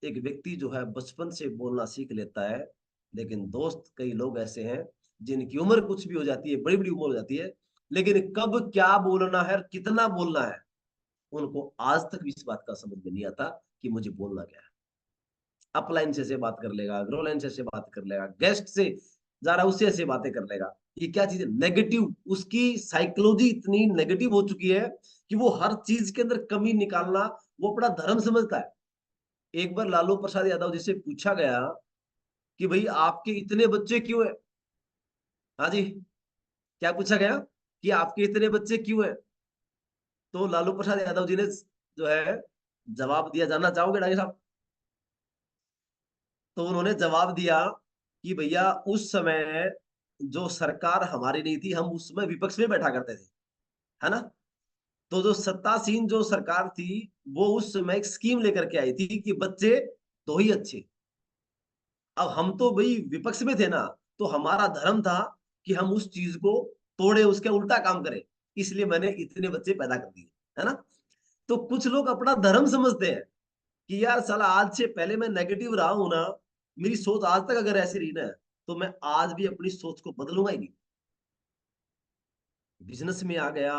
Speaker 1: एक व्यक्ति जो है बचपन से बोलना सीख लेता है, लेकिन दोस्त कई लोग ऐसे हैं जिनकी उम्र कुछ भी हो जाती है, बड़ी बड़ी उम्र हो जाती है, लेकिन कब क्या बोलना है और कितना बोलना है, उनको आज तक भी इस बात का समझ में नहीं आता कि मुझे बोलना क्या है। अपलाइन से ऐसे बात कर लेगा, ग्रोलाइन से ऐसे बात कर लेगा, गेस्ट से जा रहा है उससे ऐसे बातें कर लेगा। ये क्या चीज है? नेगेटिव। उसकी साइकोलॉजी इतनी नेगेटिव हो चुकी है कि वो हर चीज के अंदर कमी निकालना वो अपना धर्म समझता है। एक बार लालू प्रसाद यादव जी से पूछा गया कि भाई आपके इतने बच्चे क्यों हैं? हाँ जी। क्या पूछा गया कि आपके इतने बच्चे क्यों हैं? तो लालू प्रसाद यादव जी ने जो है जवाब दिया, जानना चाहोगे डॉक्टर साहब? तो उन्होंने जवाब दिया कि भैया उस समय जो सरकार हमारी नहीं थी, हम उस समय विपक्ष में बैठा करते थे, है ना? तो जो सत्तासीन जो सरकार थी, वो उस समय एक स्कीम लेकर के आई थी कि बच्चे दो ही अच्छे। अब हम तो भाई विपक्ष में थे ना, तो हमारा धर्म था कि हम उस चीज को तोड़े, उसके उल्टा काम करें। इसलिए मैंने इतने बच्चे पैदा कर दिए, है ना? तो कुछ लोग अपना धर्म समझते हैं कि यार साला आज से पहले मैं नेगेटिव रहा हूं ना, मेरी सोच आज तक अगर ऐसी रही ना, तो मैं आज भी अपनी सोच को बदलूंगा ही नहीं। बिजनेस में आ गया,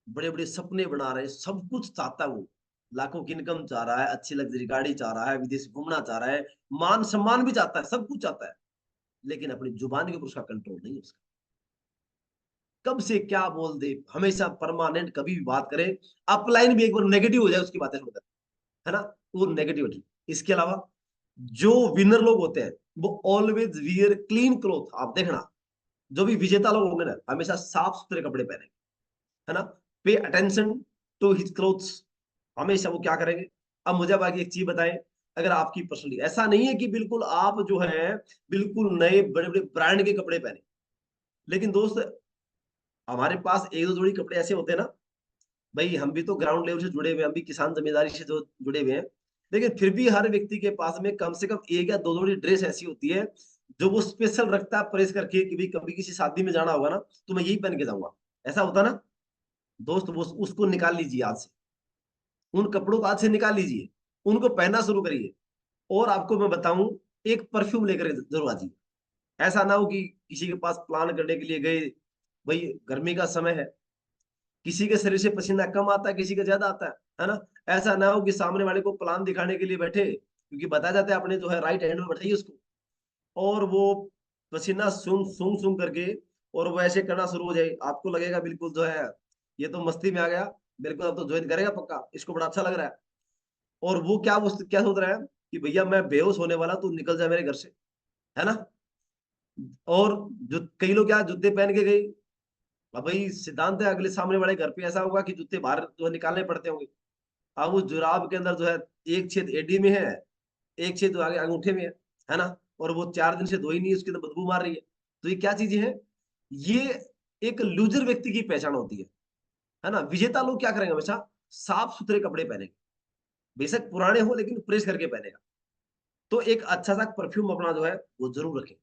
Speaker 1: बड़े बड़े सपने बना रहे, सब कुछ चाहता है वो। लाखों की इनकम चाह रहा है, अच्छी लग्जरी गाड़ी चाह रहा है, विदेश घूमना चाह रहा है, मान सम्मान भी चाहता है, सब कुछ चाहता है। लेकिन अपनी जुबान के ऊपर उसका कंट्रोल नहीं है उसका। कब से क्या बोल दे, हमेशा परमानेंट कभी भी बात करे, अपलाइन भी एक बार नेगेटिव हो जाए उसकी बातें सुनकर, है ना? वो नेगेटिविटी। इसके अलावा जो विनर लोग होते हैं, वो ऑलवेज वियर क्लीन क्लोथ। आप देखना, जो भी विजेता लोग होंगे ना, हमेशा साफ सुथरे कपड़े पहनेंगे, है ना? Pay attention to his clothes. हमेशा वो क्या करेंगे? अब मुझे बाकी एक चीज बताएं, अगर आपकी पर्सनली ऐसा नहीं है कि बिल्कुल आप जो है बिल्कुल नए बड़े बड़े ब्रांड के कपड़े पहने, लेकिन दोस्त हमारे पास एक दो जोड़ी कपड़े ऐसे होते हैं ना, भाई हम भी तो ग्राउंड लेवल से जुड़े हुए हैं, हम भी किसान जमींदारी से जो जुड़े हुए हैं, लेकिन फिर भी हर व्यक्ति के पास में कम से कम एक या दो जोड़ी ड्रेस ऐसी होती है जो वो स्पेशल रखता है प्रेस करके कि भाई कभी किसी शादी में जाना होगा ना, तो मैं यही पहन के जाऊंगा। ऐसा होता ना दोस्त? वो उसको निकाल लीजिए आज से, उन कपड़ों को आज से निकाल लीजिए, उनको पहनना शुरू करिए। और आपको मैं बताऊं, एक परफ्यूम लेकर जरूर आ जाइए। ऐसा ना हो कि किसी के पास प्लान करने के लिए गए, भाई गर्मी का समय है, किसी के शरीर से पसीना कम आता है, किसी का ज्यादा आता है ना? ऐसा ना हो कि सामने वाले को प्लान दिखाने के लिए बैठे, क्योंकि बताया जाता है अपने जो है राइट हैंड में बैठाइए उसको, और वो पसीना सूंघ सूंघ सूंघ करके और वो ऐसे करना शुरू हो जाए, आपको लगेगा बिल्कुल जो है ये तो मस्ती में आ गया, बिल्कुल अब तो ज्वाइन करेगा पक्का, इसको बड़ा अच्छा लग रहा है। और वो क्या सोच रहा है कि भैया मैं बेहोश होने वाला, तू निकल जा मेरे घर से, है ना? और जो कई लोग क्या जूते पहन के गए, अब भाई सिद्धांत है अगले सामने वाले घर पे ऐसा होगा कि जूते बाहर जो है निकालने पड़ते होंगे। अब उस जुराब के अंदर जो है एक छेद एडी में है, एक छेद जो आगे अंगूठे में है ना? और वो 4 दिन से धोई नहीं, उसकी तो बदबू मार रही है। तो ये क्या चीजें हैं? ये एक लूजर व्यक्ति की पहचान होती है ना? विजेता लोग क्या करेंगे? हमेशा साफ सुथरे कपड़े पहनेंगे, बेशक पुराने हो लेकिन प्रेस करके पहनेगा। तो एक अच्छा सा परफ्यूम अपना जो है वो जरूर रखें।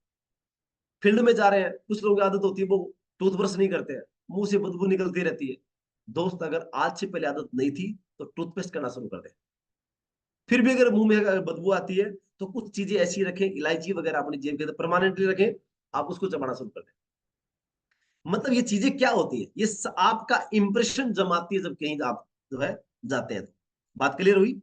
Speaker 1: फील्ड में जा रहे हैं, कुछ लोगों की आदत होती है वो टूथब्रश नहीं करते हैं, मुंह से बदबू निकलती रहती है। दोस्त अगर आज से पहले आदत नहीं थी तो टूथपेस्ट करना शुरू कर दे। फिर भी अगर मुंह में अगर बदबू आती है, तो कुछ चीजें ऐसी रखें, इलायची वगैरह अपनी जेब के अंदर परमानेंटली रखें, आप उसको चबाना शुरू कर दें। मतलब ये चीजें क्या होती है? ये आपका इंप्रेशन जमाती है जब कहीं आप जो है जाते हैं तो। बात क्लियर हुई?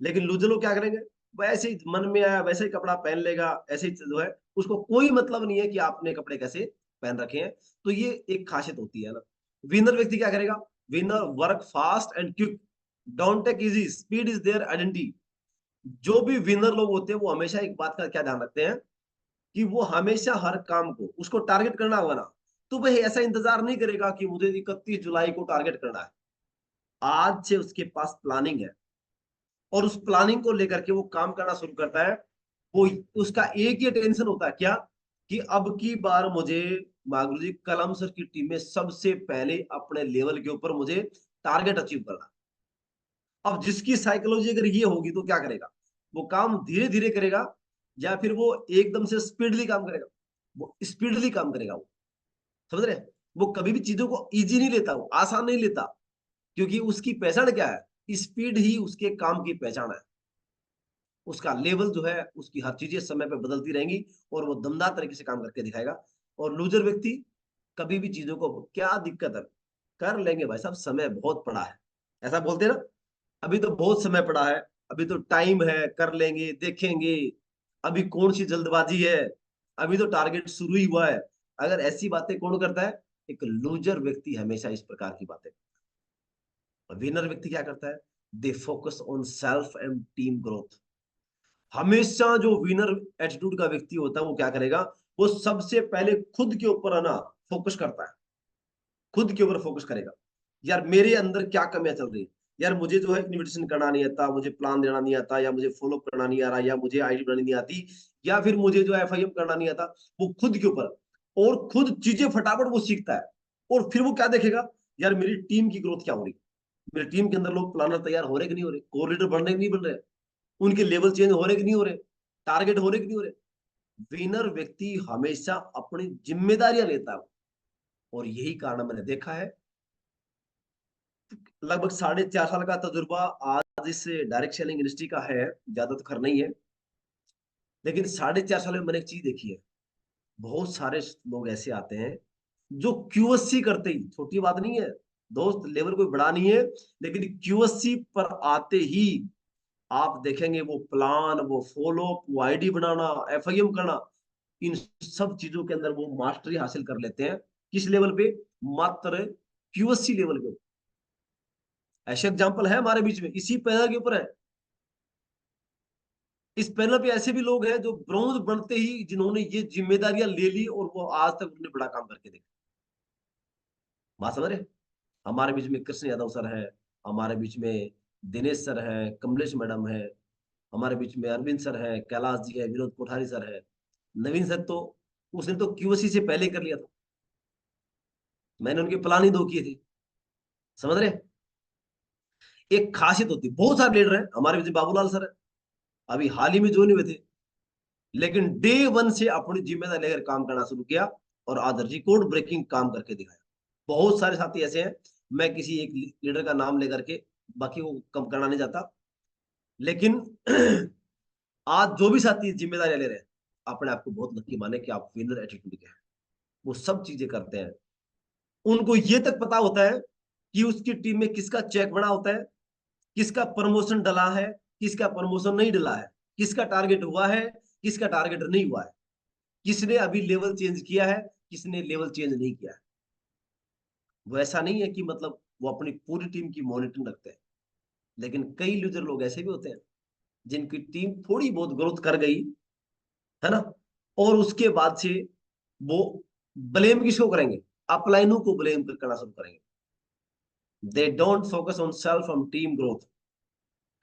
Speaker 1: लेकिन लूजर लोग क्या करेंगे? वैसे ही मन में आया वैसे ही कपड़ा पहन लेगा, ऐसे ही जो है, उसको कोई मतलब नहीं है कि आपने कपड़े कैसे पहन रखे हैं, तो ये एक खासियत होती है ना। विनर व्यक्ति क्या करेगा? Winner work fast and quick, don't take easy, speed is their identity. जो भी विनर लोग होते हैं वो हमेशा एक बात का क्या ध्यान रखते हैं कि वो हमेशा हर काम को उसको टारगेट करना होगा ना, तो वह ऐसा इंतजार नहीं करेगा कि मुझे 31 जुलाई को टारगेट करना है। आज से उसके पास प्लानिंग है और उस प्लानिंग को लेकर के वो काम करना शुरू करता है। वो उसका एक ही टेंशन होता है क्या, कि अब की बार मुझे मागुरु जी कलम सर की टीम में सबसे पहले अपने लेवल के ऊपर मुझे टारगेट अचीव करना। अब जिसकी साइकोलॉजी अगर ये होगी तो क्या करेगा? वो काम धीरे धीरे करेगा या फिर वो एकदम से स्पीडली काम करेगा? वो स्पीडली काम करेगा। वो समझ रहे हैं? वो कभी भी चीजों को इजी नहीं लेता, वो आसान नहीं लेता, क्योंकि उसकी पहचान क्या है? स्पीड ही उसके काम की पहचान है। उसका लेवल जो है, उसकी हर चीजें समय पे बदलती रहेंगी और वो दमदार तरीके से काम करके दिखाएगा। और लूजर व्यक्ति कभी भी चीजों को, क्या दिक्कत है, कर लेंगे भाई साहब, समय बहुत पड़ा है, ऐसा बोलते हैं ना, अभी तो बहुत समय पड़ा है, अभी तो टाइम है, कर लेंगे, देखेंगे, अभी कौन सी जल्दबाजी है, अभी तो टारगेट शुरू ही हुआ है। अगर ऐसी बातें कौन करता है? एक लूजर व्यक्ति हमेशा इस प्रकार की बातें। विनर व्यक्ति क्या करता है? They focus on self and team growth. हमेशा जो विनर एटीट्यूड का व्यक्ति होता है वो क्या करेगा? वो सबसे पहले खुद के ऊपर है ना फोकस करता है, खुद के ऊपर फोकस करेगा। यार मेरे अंदर क्या कमियां चल रही है, यार मुझे जो है इन्विटेशन करना नहीं आता, मुझे प्लान देना नहीं आता, या मुझे फॉलो करना नहीं आ रहा, या मुझे आईडी बनानी नहीं आती, या फिर मुझे जो एफआईएम करना नहीं आता। वो खुद के ऊपर और खुद चीजें फटाफट वो सीखता है। और फिर वो क्या देखेगा? यार मेरी टीम की ग्रोथ क्या हो रही, मेरी टीम के अंदर लोग प्लानर तैयार हो रहे कि नहीं हो रहे, कोर लीडर बन रहे कि नहीं बन रहे, उनके लेवल चेंज हो रहे कि नहीं हो रहे, टारगेट हो रहे कि नहीं हो रहे। विनर व्यक्ति हमेशा अपनी जिम्मेदारियां लेता है। और यही कारण मैंने देखा है, लगभग 4.5 साल का तजुर्बा आज इस डायरेक्ट सेलिंग इंडस्ट्री का है, ज्यादा तो खर नहीं है, लेकिन 4.5 साल में मैंने एक चीज देखी है। बहुत सारे लोग ऐसे आते हैं जो क्यूएससी करते ही, छोटी बात नहीं है दोस्त, लेवल कोई बड़ा नहीं है, लेकिन क्यूएससी पर आते ही आप देखेंगे वो प्लान, वो फॉलो, वो आईडी बनाना, एफआईएम करना, इन सब चीजों के अंदर वो मास्टरी हासिल कर लेते हैं। किस लेवल पे? मात्र क्यूएससी लेवल पे। ऐसे एग्जांपल है हमारे बीच में, इसी पैनल के ऊपर है। इस पैनल पे ऐसे भी लोग हैं जो ब्रॉन्ज बनते ही जिन्होंने ये जिम्मेदारियां ले ली और वो आज तक उन्होंने बड़ा काम करके देखा। बात समझ रहे? हमारे बीच में कृष्ण यादव सर है, हमारे बीच में दिनेश सर है, कमलेश मैडम है, हमारे बीच में अरविंद सर है, कैलाश जी है, विनोद कोठारी सर है, नवीन सर तो उसने तो क्यूएससी से पहले कर लिया था, मैंने उनके प्लान ही दो किए थे। समझ रहे? एक खासियत होती है, बहुत सारे लीडर हैं हमारे बीच में, बाबूलाल सर है, अभी हाल ही में ज्वाइन हुए थे, लेकिन डे वन से अपनी जिम्मेदारी लेकर काम करना शुरू किया और आज रिकॉर्ड ब्रेकिंग काम करके दिखाया। बहुत सारे साथी ऐसे हैं, मैं किसी एक लीडर का नाम लेकर के बाकी को कम करना नहीं चाहता, लेकिन आज जो भी साथी जिम्मेदारी ले रहे हैं, अपने आप को बहुत लकी माने कि आप विनर एटीट्यूड के हैं। वो सब चीजें करते हैं, उनको ये तक पता होता है कि उसकी टीम में किसका चेक बना होता है, किसका प्रमोशन डला है, किसका प्रमोशन नहीं डला है, किसका टारगेट हुआ है, किसका टारगेट नहीं हुआ है, किसने अभी लेवल चेंज किया है, किसने लेवल चेंज नहीं किया है। वो ऐसा नहीं है कि मतलब वो अपनी पूरी टीम की मॉनिटरिंग रखते हैं, लेकिन कई लीडर लोग ऐसे भी होते हैं जिनकी टीम थोड़ी बहुत ग्रोथ कर गई है ना, और उसके बाद से वो ब्लेम किसको करेंगे? अपलाइनों को ब्लेम करना शुरू करेंगे। They don't focus on self on team growth.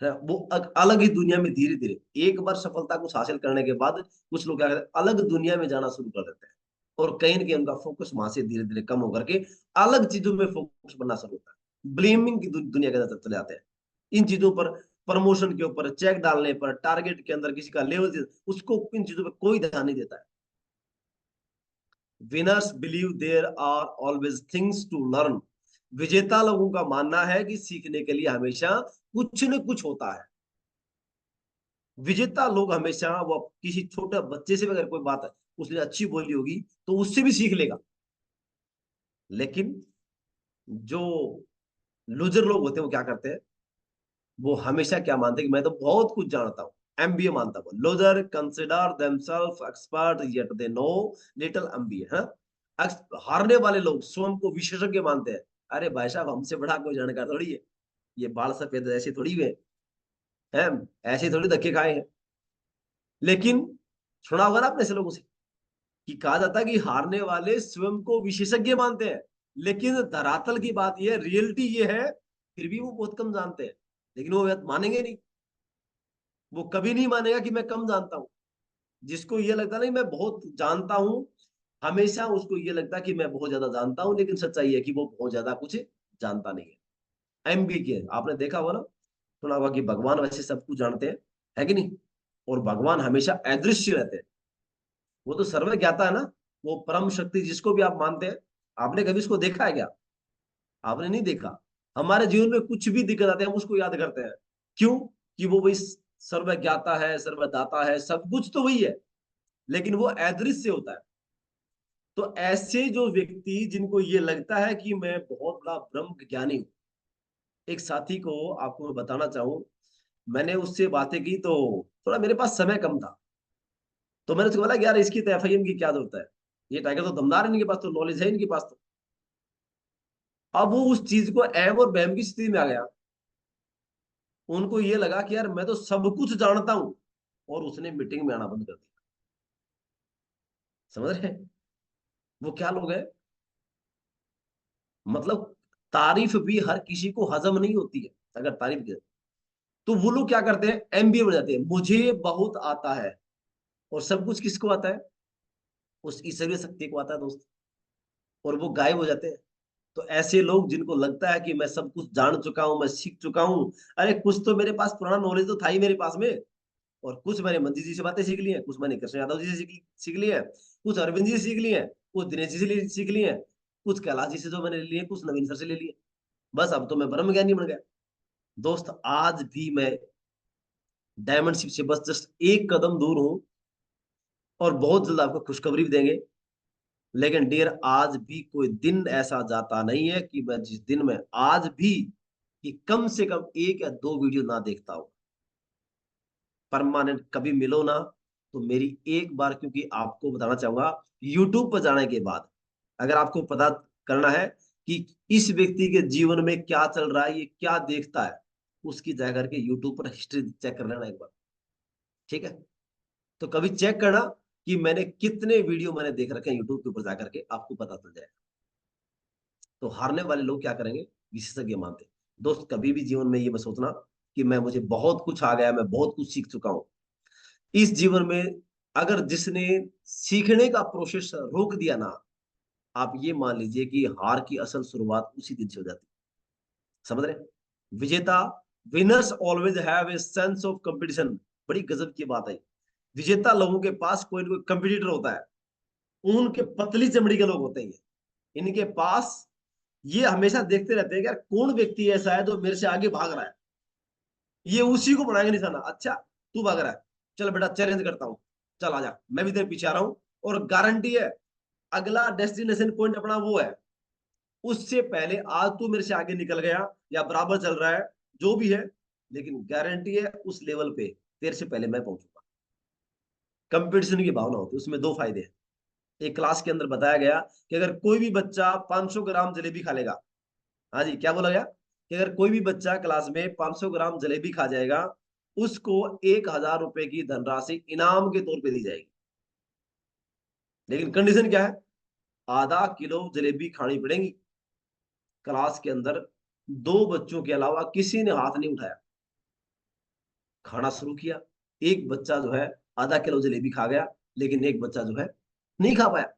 Speaker 1: वो अलग ही दुनिया में धीरे धीरे, एक बार सफलता कुछ हासिल करने के बाद कुछ लोग क्या करते हैं, अलग दुनिया में जाना शुरू कर देते हैं, और कहीं ना कहीं उनका फोकस वहां से धीरे धीरे कम होकर के अलग चीजों में फोकस बनना शुरू होता है, ब्लेमिंग की दुनिया के अंदर चले जाते हैं। इन चीजों पर, प्रमोशन के ऊपर, चेक डालने पर, टारगेट के अंदर किसी का लेवल, उसको इन चीजों पर कोई ध्यान नहीं देता है। Winners believe there are always things to learn. विजेता लोगों का मानना है कि सीखने के लिए हमेशा कुछ न कुछ होता है। विजेता लोग हमेशा, वो किसी छोटे बच्चे से भी अगर कोई बात उसने अच्छी बोली होगी तो उससे भी सीख लेगा। लेकिन जो लूजर लोग होते हैं वो क्या करते हैं? वो हमेशा क्या मानते हैं कि मैं तो बहुत कुछ जानता हूँ, एमबीए मानता हूँ। Loser consider themselves expert yet they know little MBA है। हारने वाले लोग स्वयं को विशेषज्ञ मानते हैं। अरे भाई साहब, हमसे बड़ा कोई जानकार थोड़ी है, ये बाल सफेद ऐसे थोड़ी हुए हैं, ऐसे थोड़ी धक्के खाए हैं। लेकिन सुना होगा ना आपने ऐसे लोगों से कि कहा जाता है कि हारने वाले स्वयं को विशेषज्ञ मानते हैं। लेकिन धरातल की बात यह है, रियलिटी ये है, फिर भी वो बहुत कम जानते हैं। लेकिन वो बात मानेंगे नहीं, वो कभी नहीं मानेगा कि मैं कम जानता हूं। जिसको ये लगता नहीं मैं बहुत जानता हूं, हमेशा उसको ये लगता है कि मैं बहुत ज्यादा जानता हूं, लेकिन सच्चाई है कि वो बहुत ज्यादा कुछ जानता नहीं है। एमबी के आपने देखा होगा ना, सुना होगा कि भगवान वैसे सब कुछ जानते हैं, है कि नहीं? और भगवान हमेशा अदृश्य रहते हैं। वो तो सर्व ज्ञाता है ना, वो परम शक्ति जिसको भी आप मानते हैं। आपने कभी इसको देखा है क्या? आपने नहीं देखा। हमारे जीवन में कुछ भी दिक्कत आती है, हम उसको याद करते हैं। क्यों? कि वो वही सर्व ज्ञाता है, सर्वदाता है, सब कुछ तो वही है, लेकिन वो अदृश्य होता है। तो ऐसे जो व्यक्ति जिनको ये लगता है कि मैं बहुत बड़ा ब्रह्म ज्ञानी हूं, एक साथी को आपको मैं बताना चाहूं, मैंने उससे बातें की तो थोड़ा मेरे पास समय कम था, तो मैंने उसको बोला कि यार इसकी तो एफआईएम की क्या जरूरत है, ये टाइगर तो दमदार है, इनके पास तो नॉलेज है इनके पास तो। अब वो उस चीज को ऐब और बहम की स्थिति में आ गया। उनको ये लगा कि यार मैं तो सब कुछ जानता हूं, और उसने मीटिंग में आना बंद कर दिया। समझ रहे हैं? वो क्या लोग हैं, मतलब तारीफ भी हर किसी को हजम नहीं होती है। अगर तारीफ की, तो वो लोग क्या करते हैं, एमबीए बन जाते हैं, मुझे बहुत आता है। और सब कुछ किसको आता है? उस ईश्वरीय शक्ति को आता है दोस्त। और वो गायब हो जाते हैं। तो ऐसे लोग जिनको लगता है कि मैं सब कुछ जान चुका हूं, मैं सीख चुका हूं, अरे कुछ तो मेरे पास पुराना नॉलेज तो था ही मेरे पास में। और कुछ मैंने मंजी जी से बातें सीख ली हैं, कुछ मैंने कृष्ण यादव जी से सीख ली है, कुछ अरविंद जी से सीख ली है, कुछ दिनेश जी से सीख ली है, कुछ कैलाश जी से जो मैंने ले लिए, कुछ नवीन सर से ले लिए। बस अब तो मैं ब्रह्म ज्ञानी बन गया। दोस्त आज भी मैं डायमंडशिप से बस जस्ट एक कदम दूर हूं, और बहुत जल्द आपको खुशखबरी भी देंगे। लेकिन डियर, आज भी कोई दिन ऐसा जाता नहीं है कि मैं जिस दिन में आज भी कि कम से कम एक या दो वीडियो ना देखता हूं। परमानेंट कभी मिलो ना, तो मेरी एक बार, क्योंकि आपको बताना चाहूंगा, यूट्यूब पर जाने के बाद अगर आपको पता करना है कि इस व्यक्ति के जीवन में क्या चल रहा है, ये क्या देखता है, उसकी जा करके यूट्यूब पर हिस्ट्री चेक कर लेना एक बार। ठीक है? तो कभी चेक करना कि मैंने कितने वीडियो मैंने देख रखे हैं यूट्यूब के ऊपर जाकर के, आपको पता चल जाएगा। तो हारने वाले लोग क्या करेंगे, विशेषज्ञ मानते हैं। दोस्त कभी भी जीवन में ये मत सोचना कि मैं मुझे बहुत कुछ आ गया, मैं बहुत कुछ सीख चुका हूं। इस जीवन में अगर जिसने सीखने का प्रोसेस रोक दिया ना, आप ये मान लीजिए कि हार की असल शुरुआत उसी दिन से हो जाती है। समझ रहे? विजेता, winners always have a sense of competition. बड़ी गजब की बात है। विजेता लोगों के पास कोई ना कोई कंपटीटर होता है। उनके पतली चमड़ी के लोग होते हैं इनके पास। ये हमेशा देखते रहते हैं कि यार कौन व्यक्ति ऐसा है जो मेरे से आगे भाग रहा है, ये उसी को बनाएंगे निशाना। अच्छा, तू भाग रहा है, चल बेटा चैलेंज करता हूं, चल आजा, मैं भी तेरे पीछे आ रहा हूं। और गारंटी है, अगला डेस्टिनेशन पॉइंट अपना वो है, उससे पहले आज तू मेरे से आगे निकल गया या बराबर चल रहा है, जो भी है, लेकिन गारंटी है उस लेवल पे तेरे से पहले मैं पहुंचूंगा। कंपटीशन की भावना होती है, उसमें दो फायदे हैं। एक क्लास के अंदर बताया गया कि अगर कोई भी बच्चा 500 ग्राम जलेबी खा लेगा, हाँ जी, क्या बोला गया कि अगर कोई भी बच्चा क्लास में 500 ग्राम जलेबी खा जाएगा, उसको 1,000 रुपए की धनराशि इनाम के तौर पे दी जाएगी। लेकिन कंडीशन क्या है, आधा किलो जलेबी खानी पड़ेगी। क्लास के अंदर दो बच्चों के अलावा किसी ने हाथ नहीं उठाया, खाना शुरू किया। एक बच्चा जो है आधा किलो जलेबी खा गया, लेकिन एक बच्चा जो है नहीं खा पाया।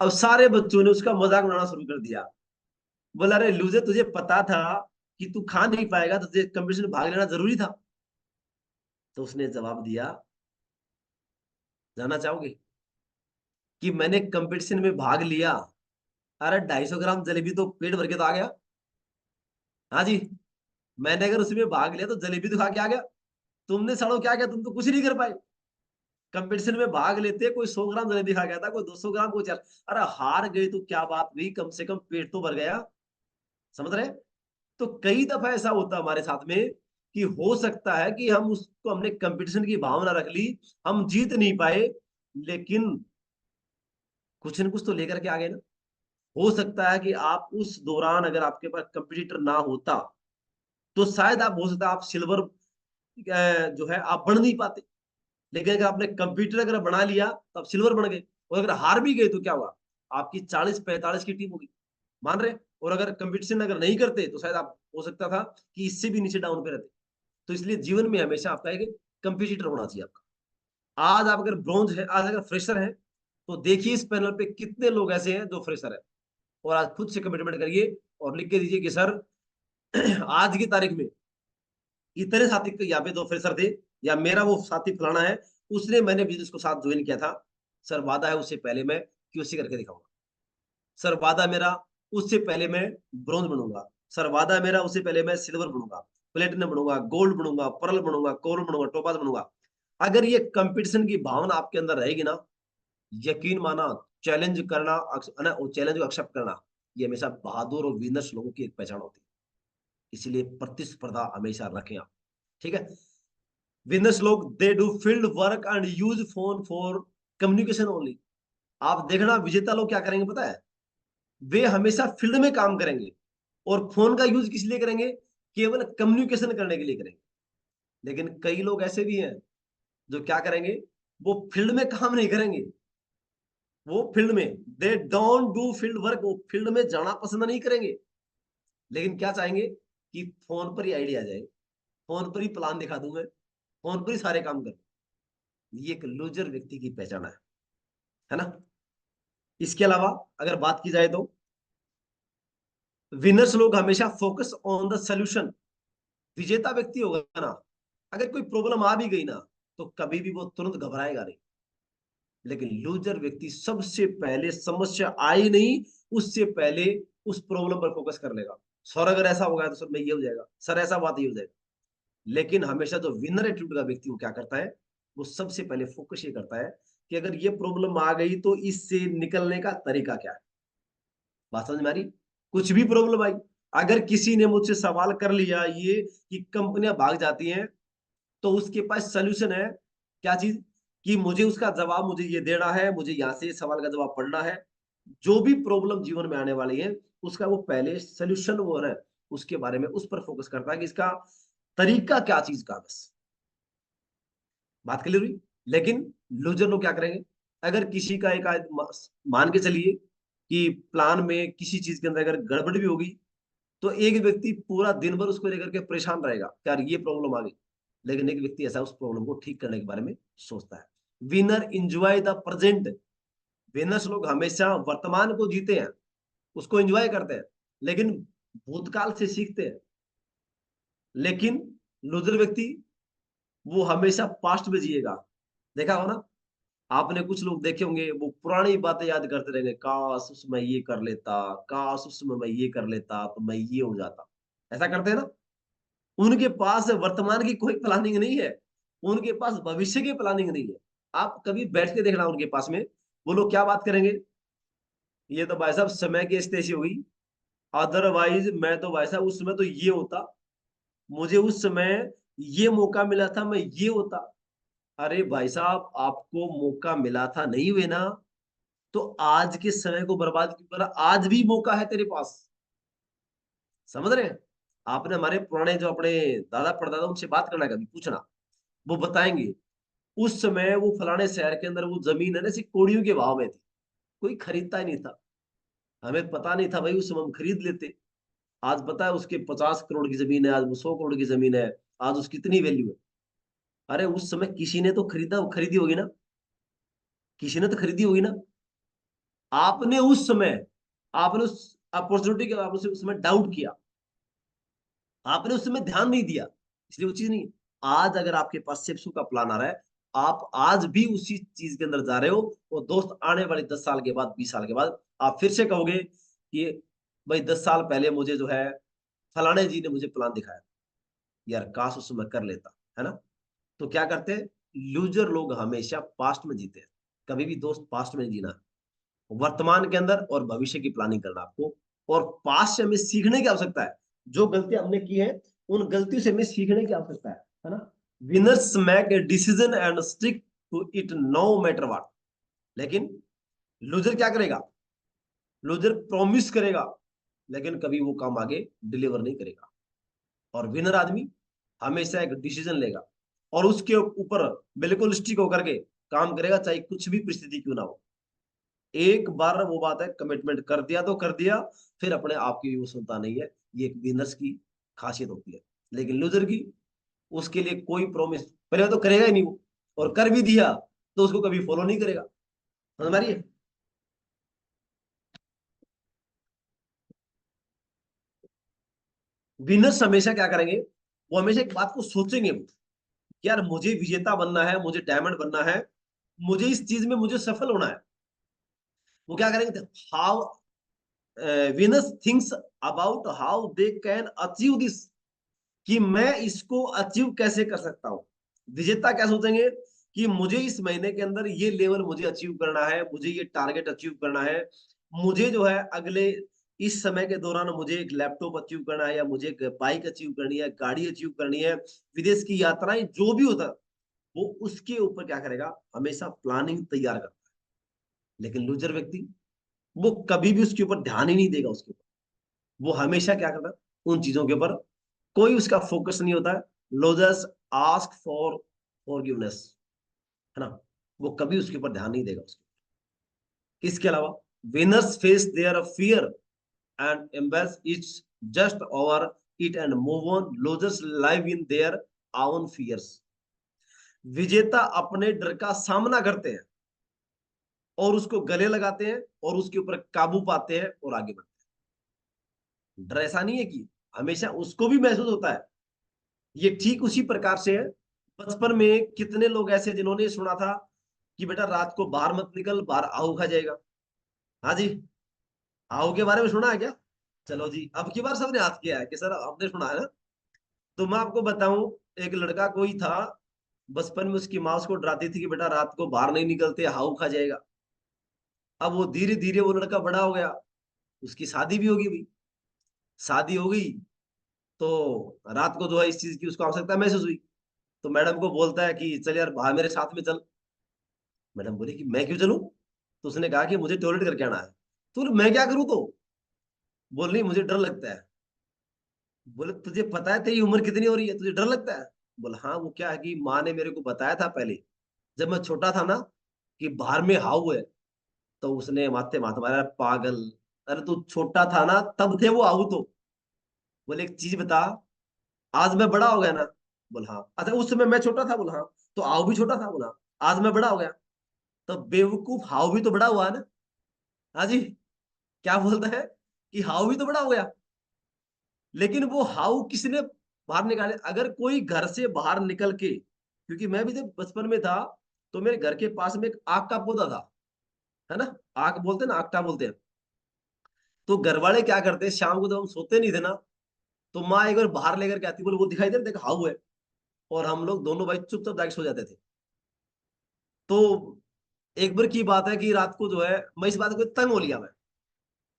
Speaker 1: अब सारे बच्चों ने उसका मजाक उड़ाना शुरू कर दिया। बोला, अरे लूजे, तुझे पता था कि तू खा नहीं पाएगा, तो तुझे कंपटीशन में भाग लेना जरूरी था। तो उसने जवाब दिया, जानना चाहोगे कि मैंने कंपटीशन में भाग लिया, अरे 250 ग्राम जलेबी तो पेट भर के तो आ गया। हाँ जी, मैंने अगर उसमें भाग लिया तो जलेबी तो खा के आ गया। तुमने सड़ो क्या किया, तुम तो कुछ नहीं कर पाए। कंपटीशन में भाग लेते, कोई 100 ग्राम जलेबी खा गया था, कोई 200 ग्राम, कोई 4। अरे हार गई तो क्या बात हुई, कम से कम पेट तो भर गया। समझ रहे? तो कई दफा ऐसा होता है हमारे साथ में कि हो सकता है कि हम उसको, हमने कंपटीशन की भावना रख ली, हम जीत नहीं पाए, लेकिन कुछ न कुछ तो लेकर के आ गए ना। हो सकता है कि आप उस दौरान अगर आपके पास कंपटीटर ना होता तो शायद आप, हो सकता है आप सिल्वर जो है आप बन नहीं पाते। लेकिन अगर आपने कंप्यूटर अगर बना लिया तो आप सिल्वर बन गए। और अगर हार भी गए तो क्या हुआ, आपकी 40-45 की टीम होगी, मान रहे। और अगर कंपटीशन अगर नहीं करते तो शायद आप, हो सकता था कि इससे भी नीचे डाउन पे रहते। तो इसलिए जीवन में हमेशा आपका एक कंपटीटर होना चाहिए आपका। आज आप अगर ब्रॉन्ज है, आज अगर फ्रेशर है, तो देखिए इस पैनल पे कितने लोग ऐसे हैं जो फ्रेशर है, और आज खुद से कमिटमेंट करिए और लिख के दीजिए कि सर आज की तारीख में इतने साथी यहाँ पे दो फ्रेशर थे, या मेरा वो साथी फलाना है, उसने मैंने बिजनेस को साथ ज्वाइन किया था। सर वादा है उससे पहले मैं क्यूसी करके दिखाऊंगा। सर वादा मेरा उससे पहले मैं ब्रॉन्ज बनूंगा। सर वादा मेरा उससे पहले मैं सिल्वर बनूंगा, प्लेटिनम बनूंगा, गोल्ड बनूंगा, पर्ल बनूंगा, कोरल बनूंगा, टोपाज बनूंगा। अगर ये कंपटीशन की भावना आपके अंदर रहेगी ना, यकीन माना, चैलेंज करना, चैलेंज को एक्सेप्ट करना, ये हमेशा बहादुर और विनर्स लोगों की एक पहचान होती है। इसलिए प्रतिस्पर्धा हमेशा रखें आप, ठीक है। विनर्स लोग they do field work and use phone for communication only. आप देखना विजेता लोग क्या करेंगे पता है, वे हमेशा फील्ड में काम करेंगे और फोन का यूज किस लिए करेंगे, केवल कम्युनिकेशन करने के लिए करेंगे। लेकिन कई लोग ऐसे भी हैं जो क्या करेंगे, वो फील्ड में काम नहीं करेंगे। वो फील्ड में, they don't do field work, वो फील्ड में जाना पसंद नहीं करेंगे। लेकिन क्या चाहेंगे कि फोन पर ही आइडिया आ जाए, फोन पर ही प्लान दिखा दूं मैं, फोन पर ही सारे काम कर। ये एक लूजर व्यक्ति की पहचान है ना। इसके अलावा अगर बात की जाए तो विनर्स लोग हमेशा फोकस ऑन द सोल्यूशन। विजेता व्यक्ति होगा ना, अगर कोई प्रॉब्लम आ भी गई ना, तो कभी भी वो तुरंत घबराएगा नहीं। लेकिन लूजर व्यक्ति सबसे पहले समस्या आई नहीं, उससे पहले उस प्रॉब्लम पर फोकस कर लेगा। सर अगर ऐसा होगा तो सर मैं ये हो जाएगा, सर ऐसा बात ये हो जाएगा। लेकिन हमेशा जो विनर एटीट्यूड का व्यक्ति वो क्या करता है, वो सबसे पहले फोकस ये करता है कि अगर ये प्रॉब्लम आ गई तो इससे निकलने का तरीका क्या है। बात समझ में आ रही। कुछ भी प्रॉब्लम आई, अगर किसी ने मुझसे सवाल कर लिया ये कि कंपनियां भाग जाती हैं, तो उसके पास सोल्यूशन है। क्या चीज, कि मुझे उसका जवाब, मुझे ये देना है, मुझे यहाँ से सवाल का जवाब पढ़ना है। जो भी प्रॉब्लम जीवन में आने वाली है, उसका वो पहले सोल्यूशन वो है, उसके बारे में उस पर फोकस करता है कि इसका तरीका क्या चीज का, बस। बात क्लियर हुई। लेकिन लूजर लोग क्या करेंगे, अगर किसी का एक मान के चलिए कि प्लान में किसी चीज के अंदर अगर गड़बड़ भी होगी, तो एक व्यक्ति पूरा दिन भर उसको लेकर के परेशान रहेगा, यार ये प्रॉब्लम आ गई। लेकिन एक व्यक्ति ऐसा उस प्रॉब्लम को ठीक करने के बारे में सोचता है। Winner enjoy the present. Winners लोग हमेशा वर्तमान को जीते हैं, उसको एंजॉय करते हैं, लेकिन भूतकाल से सीखते हैं। लेकिन लूजर व्यक्ति वो हमेशा पास्ट में जिएगा। देखा हो ना, आपने कुछ लोग देखे होंगे, वो पुरानी बातें याद करते रहेंगे, काश उसमें ये कर लेता, काश उसमें मैं ये कर लेता तो मैं ये हो जाता। ऐसा करते हैं ना। उनके पास वर्तमान की कोई प्लानिंग नहीं है, उनके पास भविष्य की प्लानिंग नहीं है। आप कभी बैठ के देखना उनके पास में, वो लोग क्या बात करेंगे, ये तो भाई साहब समय की स्थिति हुई, अदरवाइज मैं तो भाई साहब उस समय तो ये होता, मुझे उस समय ये मौका मिला था, मैं ये होता। अरे भाई साहब, आपको मौका मिला था, नहीं हुए ना, तो आज के समय को बर्बाद क्यों करा, आज भी मौका है तेरे पास। समझ रहे हैं। आपने हमारे पुराने जो अपने दादा परदादा उनसे बात करना, कभी पूछना, वो बताएंगे उस समय वो फलाने शहर के अंदर वो जमीन है ना, ऐसी कौड़ियों के भाव में थी, कोई खरीदता ही नहीं था। हमें पता नहीं था भाई, उस समय हम खरीद लेते। आज पता है उसके 50 करोड़ की जमीन है, आज वो 100 करोड़ की जमीन है, आज उसकी कितनी वैल्यू है। अरे उस समय किसी ने तो खरीदा, खरीदी होगी ना, किसी ने तो खरीदी होगी ना। आपने उस समय, आपने उस अपॉर्चुनिटी के, आपने उस समय डाउट किया, आपने उस समय ध्यान नहीं दिया, इसलिए वो चीज नहीं। आज अगर आपके पास सेप्सू का प्लान आ रहा है, आप आज भी उसी चीज के अंदर जा रहे हो, और दोस्त आने वाले 10 साल के बाद, 20 साल के बाद आप फिर से कहोगे कि भाई 10 साल पहले मुझे जो है फलाने जी ने मुझे प्लान दिखाया, यार काश उस समय कर लेता, है ना। तो क्या करते हैं, लूजर लोग हमेशा पास्ट में जीते हैं। कभी भी दोस्त पास्ट में नहीं जीना, वर्तमान के अंदर और भविष्य की प्लानिंग करना आपको। और पास्ट से हमें सीखने की आवश्यकता है, जो गलतियां हमने की है उन गलतियों से हमें सीखने की आवश्यकता है ना। Winners make a decision and stick to it no matter what. लेकिन लूजर क्या करेगा? लूजर प्रॉमिस करेगा लेकिन कभी वो काम आगे डिलीवर नहीं करेगा। और विनर आदमी हमेशा एक डिसीजन लेगा और उसके ऊपर बिल्कुल स्टिक होकर के काम करेगा, चाहे कुछ भी परिस्थिति क्यों ना हो। एक बार वो बात है, कमिटमेंट कर दिया तो कर दिया, फिर अपने आप की वो सुनता नहीं है। ये एक विनर्स की खासियत होती है। लेकिन लूजर की, उसके लिए कोई प्रॉमिस पहले तो करेगा ही नहीं वो, और कर भी दिया तो उसको कभी फॉलो नहीं करेगा। समझ मारिए। विनर्स हमेशा क्या करेंगे? वो हमेशा एक बात को सोचेंगे वो, कि यार मुझे विजेता बनना है, मुझे डायमंड बनना है, मुझे इस चीज में मुझे सफल होना है। वो क्या करेंगे? How winners thinks about how they can achieve this, कि मैं इसको अचीव कैसे कर सकता हूं। विजेता क्या सोचेंगे? कि मुझे इस महीने के अंदर ये लेवल मुझे अचीव करना है, मुझे ये टारगेट अचीव करना है, मुझे जो है अगले इस समय के दौरान मुझे एक लैपटॉप अचीव करना है, या मुझे एक बाइक अचीव करनी है, गाड़ी अचीव करनी है, विदेश की यात्राएं जो भी होता है, वो उसके ऊपर क्या करेगा? हमेशा प्लानिंग तैयार करता है। लेकिन लूजर व्यक्ति, वो कभी भी उसके ऊपर ध्यान ही नहीं देगा उसके ऊपर। वो हमेशा क्या करता है? उन चीजों के ऊपर कोई उसका फोकस नहीं होता है। लूजर्स आस्क फॉर फॉरगिवनेस, है ना? वो कभी उसके ऊपर ध्यान नहीं देगा उसके। इसके अलावा winners face their fear and embrace it's just over it and move on. Losers live in their own fears. विजेता अपने डर का सामना करते हैं और उसको गले लगाते हैं और उसके ऊपर काबू पाते हैं और आगे बढ़ते हैं। डर ऐसा नहीं है कि हमेशा उसको भी महसूस होता है। ये ठीक उसी प्रकार से है। बचपन में कितने लोग ऐसे जिन्होंने सुना था कि बेटा रात को बाहर मत निकल, बाहर आहू खा जाएगा। हाँ जी, आहू के बारे में सुना है क्या? चलो जी, अब की बार सबने हाथ किया है कि सर आपने सुना है ना। तो मैं आपको बताऊं, एक लड़का कोई था, बचपन में उसकी माँ उसको डराती थी कि बेटा रात को बाहर नहीं निकलते, हाउ खा जाएगा। अब वो धीरे धीरे वो लड़का बड़ा हो गया, उसकी शादी भी होगी भाई। शादी हो गई तो रात को जो है इस चीज की उसको आवश्यकता महसूस हुई। तो मैडम को बोलता है कि चल यार बाहर मेरे साथ में चल। मैडम बोली कि मैं क्यों चलूं? तो उसने कहा कि मुझे टॉयलेट करके आना है। तो बोले, मैं क्या करूं? तो बोल नहीं, मुझे डर लगता है। बोले तुझे पता है तेरी उम्र कितनी हो रही है, तुझे डर लगता है? बोला हाँ, वो क्या है कि माँ ने मेरे को बताया था पहले, जब मैं छोटा था ना, कि बाहर में हाउ है। तो उसने माथे माथा मारा, पागल, अरे तू छोटा था ना तब थे वो हाउ तो। बोले एक चीज बता, आज मैं बड़ा हो गया ना? बोला हाँ। अच्छा उस समय मैं छोटा था? बोला हाँ। तो हाउ भी छोटा था? बोला आज मैं बड़ा हो गया। तो बेवकूफ, हाउ भी तो बड़ा हुआ है ना। हाँ जी, क्या बोलता है कि हाउ भी तो बड़ा हो गया। लेकिन वो हाउ किसने बाहर निकाले? अगर कोई घर से बाहर निकल के, क्योंकि मैं भी जब बचपन में था तो मेरे घर के पास में एक आक का पौधा था, है ना? आक बोलते हैं ना, आकटा बोलते हैं। तो घर वाले क्या करते हैं, शाम को जब हम सोते नहीं थे ना, तो माँ एक बार बाहर लेकर के आती, बोले वो दिखाई दे रहा, देखा हाउ है। और हम लोग दोनों भाई चुपचाप जाके सो जाते थे। तो एक बार की बात है कि रात को जो है, मैं इस बात को तंग हो लिया मैं।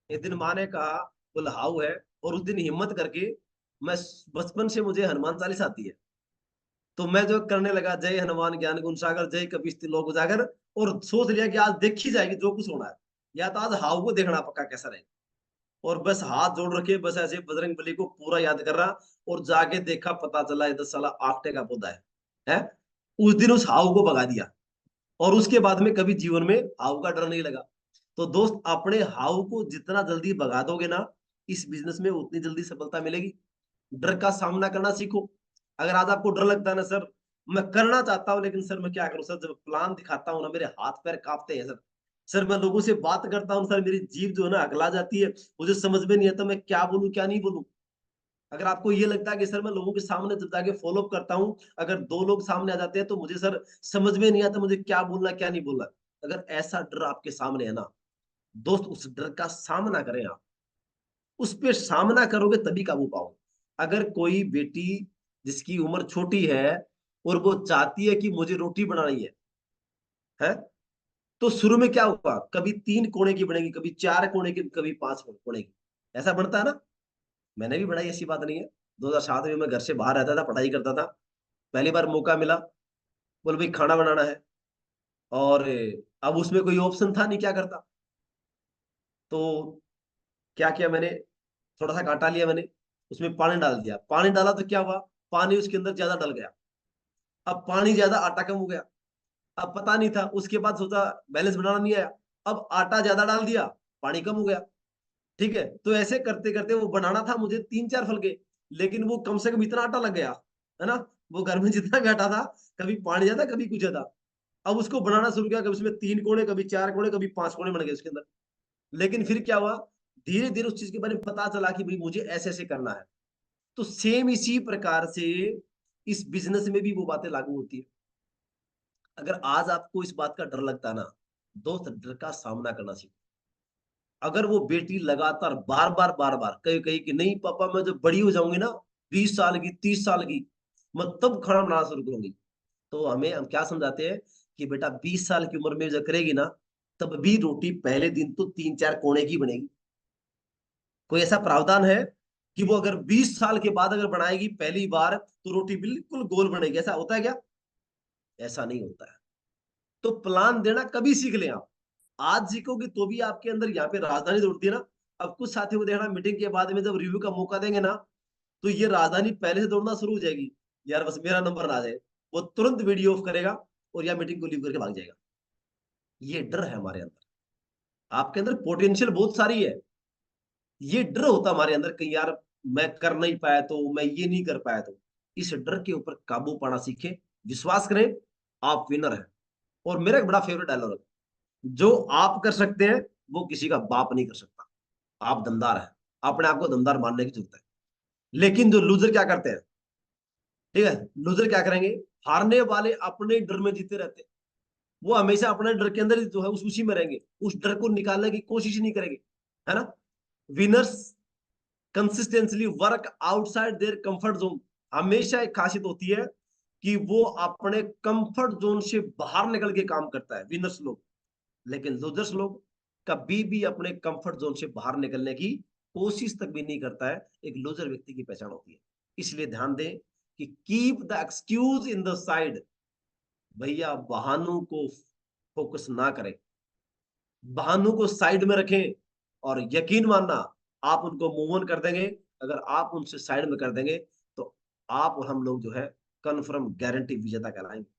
Speaker 1: एक दिन माँ ने कहा, बोला हाउ है। और उस दिन हिम्मत करके मैं, बचपन से मुझे हनुमान चालीसा आती है, तो मैं जो करने लगा, जय हनुमान ज्ञान गुण सागर, जय कपीस लोक उजागर। और सोच लिया कि आज देखी जाएगी जो कुछ होना है, या तो आज हाउ को देखना पक्का कैसा रहेगा। और बस हाथ जोड़ रखे, बस ऐसे बजरंग बली को पूरा याद कर रहा। और जाके देखा, पता चला इधर साला आकटे का पौधा है। उस दिन उस हाउ को भगा दिया। और उसके बाद में कभी जीवन में हाउ का डर नहीं लगा। तो दोस्त, अपने हाउ को जितना जल्दी भगा दोगे ना, इस बिजनेस में उतनी जल्दी सफलता मिलेगी। डर का सामना करना सीखो। अगर आज आपको डर लगता है ना, सर मैं करना चाहता हूँ लेकिन सर मैं क्या करूं, सर जब प्लान दिखाता हूँ ना मेरे हाथ पैर कांपते हैं सर। सर मैं लोगों से बात करता हूँ सर, मेरी जीभ जो है ना अकला जाती है, मुझे समझ में नहीं आता मैं क्या बोलूं क्या नहीं बोलूं। अगर आपको ये लगता है कि सर मैं लोगों के सामने जब जाके फॉलो अप करता हूँ, अगर दो लोग सामने आ जाते हैं तो मुझे सर समझ में नहीं आता मुझे क्या बोलना क्या नहीं बोलना, अगर ऐसा डर आपके सामने है ना, दोस्त उस डर का सामना करें आप। उस पे सामना करोगे तभी काबू पाओगे। अगर कोई बेटी जिसकी उम्र छोटी है और वो चाहती है कि मुझे रोटी बनानी है, तो शुरू में क्या होगा, कभी 3 कोने की बनेगी, कभी 4 कोने की, कभी 5 कोने की, ऐसा बनता है ना। मैंने भी बनाई, ऐसी बात नहीं है। 2007 में मैं घर से बाहर रहता था, पढ़ाई करता था। पहली बार मौका मिला, बोल भाई खाना बनाना है। और अब उसमें कोई ऑप्शन था नहीं, क्या करता। तो क्या किया मैंने, थोड़ा सा कांटा लिया मैंने, उसमें पानी डाल दिया, पानी डाला तो क्या हुआ, पानी उसके अंदर ज्यादा डल गया। अब पानी ज्यादा, आटा कम हो गया। अब पता नहीं था, उसके बाद सोचा बैलेंस बनाना नहीं आया, अब आटा ज्यादा डाल दिया, पानी कम हो गया। ठीक है, तो ऐसे करते करते वो बनाना था मुझे 3-4 फल के, लेकिन वो कम से कम इतना आटा लग गया, है ना। वो घर में जितना भी आटा था, कभी पानी ज्यादा कभी कुछ ज्यादा। अब उसको बनाना शुरू किया, कभी उसमें 3 कोने, कभी 4 कोने, कभी 5 कोने बन गए उसके अंदर। लेकिन फिर क्या हुआ, धीरे धीरे उस चीज के बारे में पता चला कि भाई मुझे ऐसे ऐसे करना है। तो सेम इसी प्रकार से इस बिजनेस में भी वो बातें लागू होती है। अगर आज आपको इस बात का डर लगता है ना, दोस्त डर का सामना करना सीखो। अगर वो बेटी लगातार बार बार कही कही कि नहीं पापा, मैं जब बड़ी हो जाऊंगी ना, 20 साल की, 30 साल की, मैं तब खाना बनाना शुरू करूंगी। तो हम क्या समझाते हैं कि बेटा 20 साल की उम्र में जब करेगी ना, तब भी रोटी पहले दिन तो 3-4 कोने की बनेगी। कोई ऐसा प्रावधान है कि वो अगर 20 साल के बाद अगर बनाएगी पहली बार, तो रोटी बिल्कुल गोल बनेगी? ऐसा होता है क्या? ऐसा नहीं होता है। तो प्लान देना कभी सीख लें आप। आज सीखोगे तो भी आपके अंदर यहाँ पे राजधानी दौड़ती है ना। अब कुछ साथियों को देखना, मीटिंग के बाद में जब रिव्यू का मौका देंगे ना, तो ये राजधानी पहले से दौड़ना शुरू हो जाएगी, यार बस मेरा नंबर ना आ जाए। वो तुरंत वीडियो ऑफ करेगा और या मीटिंग को लीव करके भाग जाएगा। ये डर है हमारे अंदर। आपके अंदर पोटेंशियल बहुत सारी है, ये डर होता हमारे अंदर कि यार मैं कर नहीं पाया तो, मैं ये नहीं कर पाया तो। इस डर के ऊपर काबू पाना सीखे। विश्वास करें, आप विनर हैं। और मेरा एक बड़ा फेवरेट डायलॉग है, जो आप कर सकते हैं वो किसी का बाप नहीं कर सकता। आप दमदार हैं, अपने आप को दमदार मानने की जरूरत है। लेकिन जो लूजर क्या करते हैं, ठीक है, लूजर क्या करेंगे, हारने वाले अपने डर में जीते रहते हैं। वो हमेशा अपने डर के अंदर ही जो है उसी में रहेंगे, उस डर को निकालने की कोशिश ही नहीं करेंगे, है ना। Winners consistently work outside there comfort zone. हमेशा एक खासियत होती है कि वो अपने कंफर्ट जोन से बाहर निकल के काम करता है, विनर्स लोग। लेकिन लूजर्स लोग कभी भी अपने कंफर्ट जोन से बाहर निकलने की कोशिश तक भी नहीं करता है। एक लूजर व्यक्ति की पहचान होती है। इसलिए ध्यान दें कि keep the excuse in the side. भैया बहानों को फोकस ना करें, बहानों को साइड में रखें, और यकीन मानना आप उनको मूव ऑन कर देंगे। अगर आप उनसे साइड में कर देंगे, तो आप और हम लोग जो है कन्फर्म गारंटी विजेता कहलाएंगे।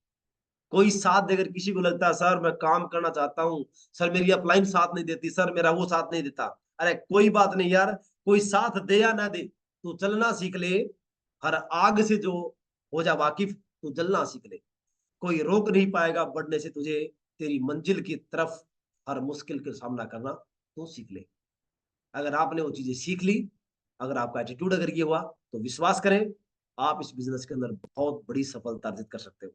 Speaker 1: कोई साथ देकर, किसी को लगता है सर मैं काम करना चाहता हूँ, सर मेरी अपलाइन साथ नहीं देती, सर मेरा वो साथ नहीं देता। अरे कोई बात नहीं यार, कोई साथ दे या ना दे, तू चलना सीख ले। हर आग से जो हो जा वाकिफ, तू जलना सीख ले। कोई रोक नहीं पाएगा बढ़ने से तुझे तेरी मंजिल की तरफ। हर मुश्किल का सामना करना तू सीख ले। अगर आपने वो चीजें सीख ली, अगर आपका एटीट्यूड अगर ये हुआ, तो विश्वास करें, आप इस बिजनेस के अंदर बहुत बड़ी सफलता अर्जित कर सकते हो।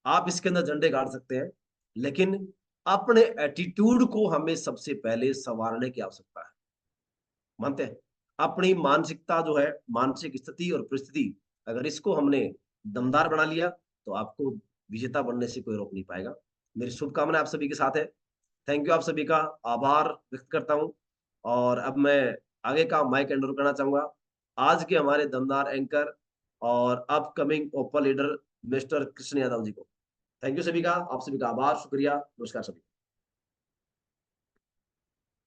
Speaker 1: आप इसके अंदर झंडे गाड़ सकते हैं। लेकिन अपने एटीट्यूड को हमें सबसे पहले संवारने की आवश्यकता है। मानते हैं, अपनी मानसिकता जो है, मानसिक स्थिति और परिस्थिति, अगर इसको हमने दमदार बना लिया, तो आपको विजेता बनने से कोई रोक नहीं पाएगा। मेरी शुभकामनाएं आप सभी के साथ है। थैंक यू, आप सभी का आभार व्यक्त करता हूं। और अब मैं आगे का माइक हैंड ओवर करना चाहूंगा आज के हमारे दमदार एंकर और upcoming open leader mister Krishna Yadav ji को। थैंक यू सभी का, आप सभी का आभार, शुक्रिया, नमस्कार सभी।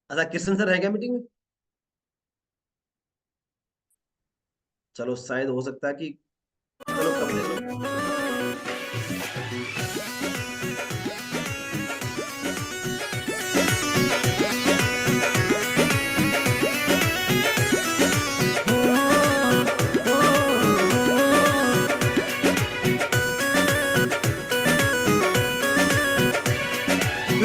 Speaker 1: अच्छा, कृष्ण सर रहेंगे मीटिंग में? चलो शायद हो सकता है कि, चलो कब ले लो।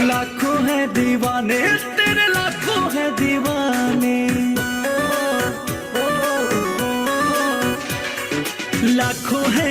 Speaker 2: लाखों है दीवाने तेरे, लाखों है दीवाने, लाखों है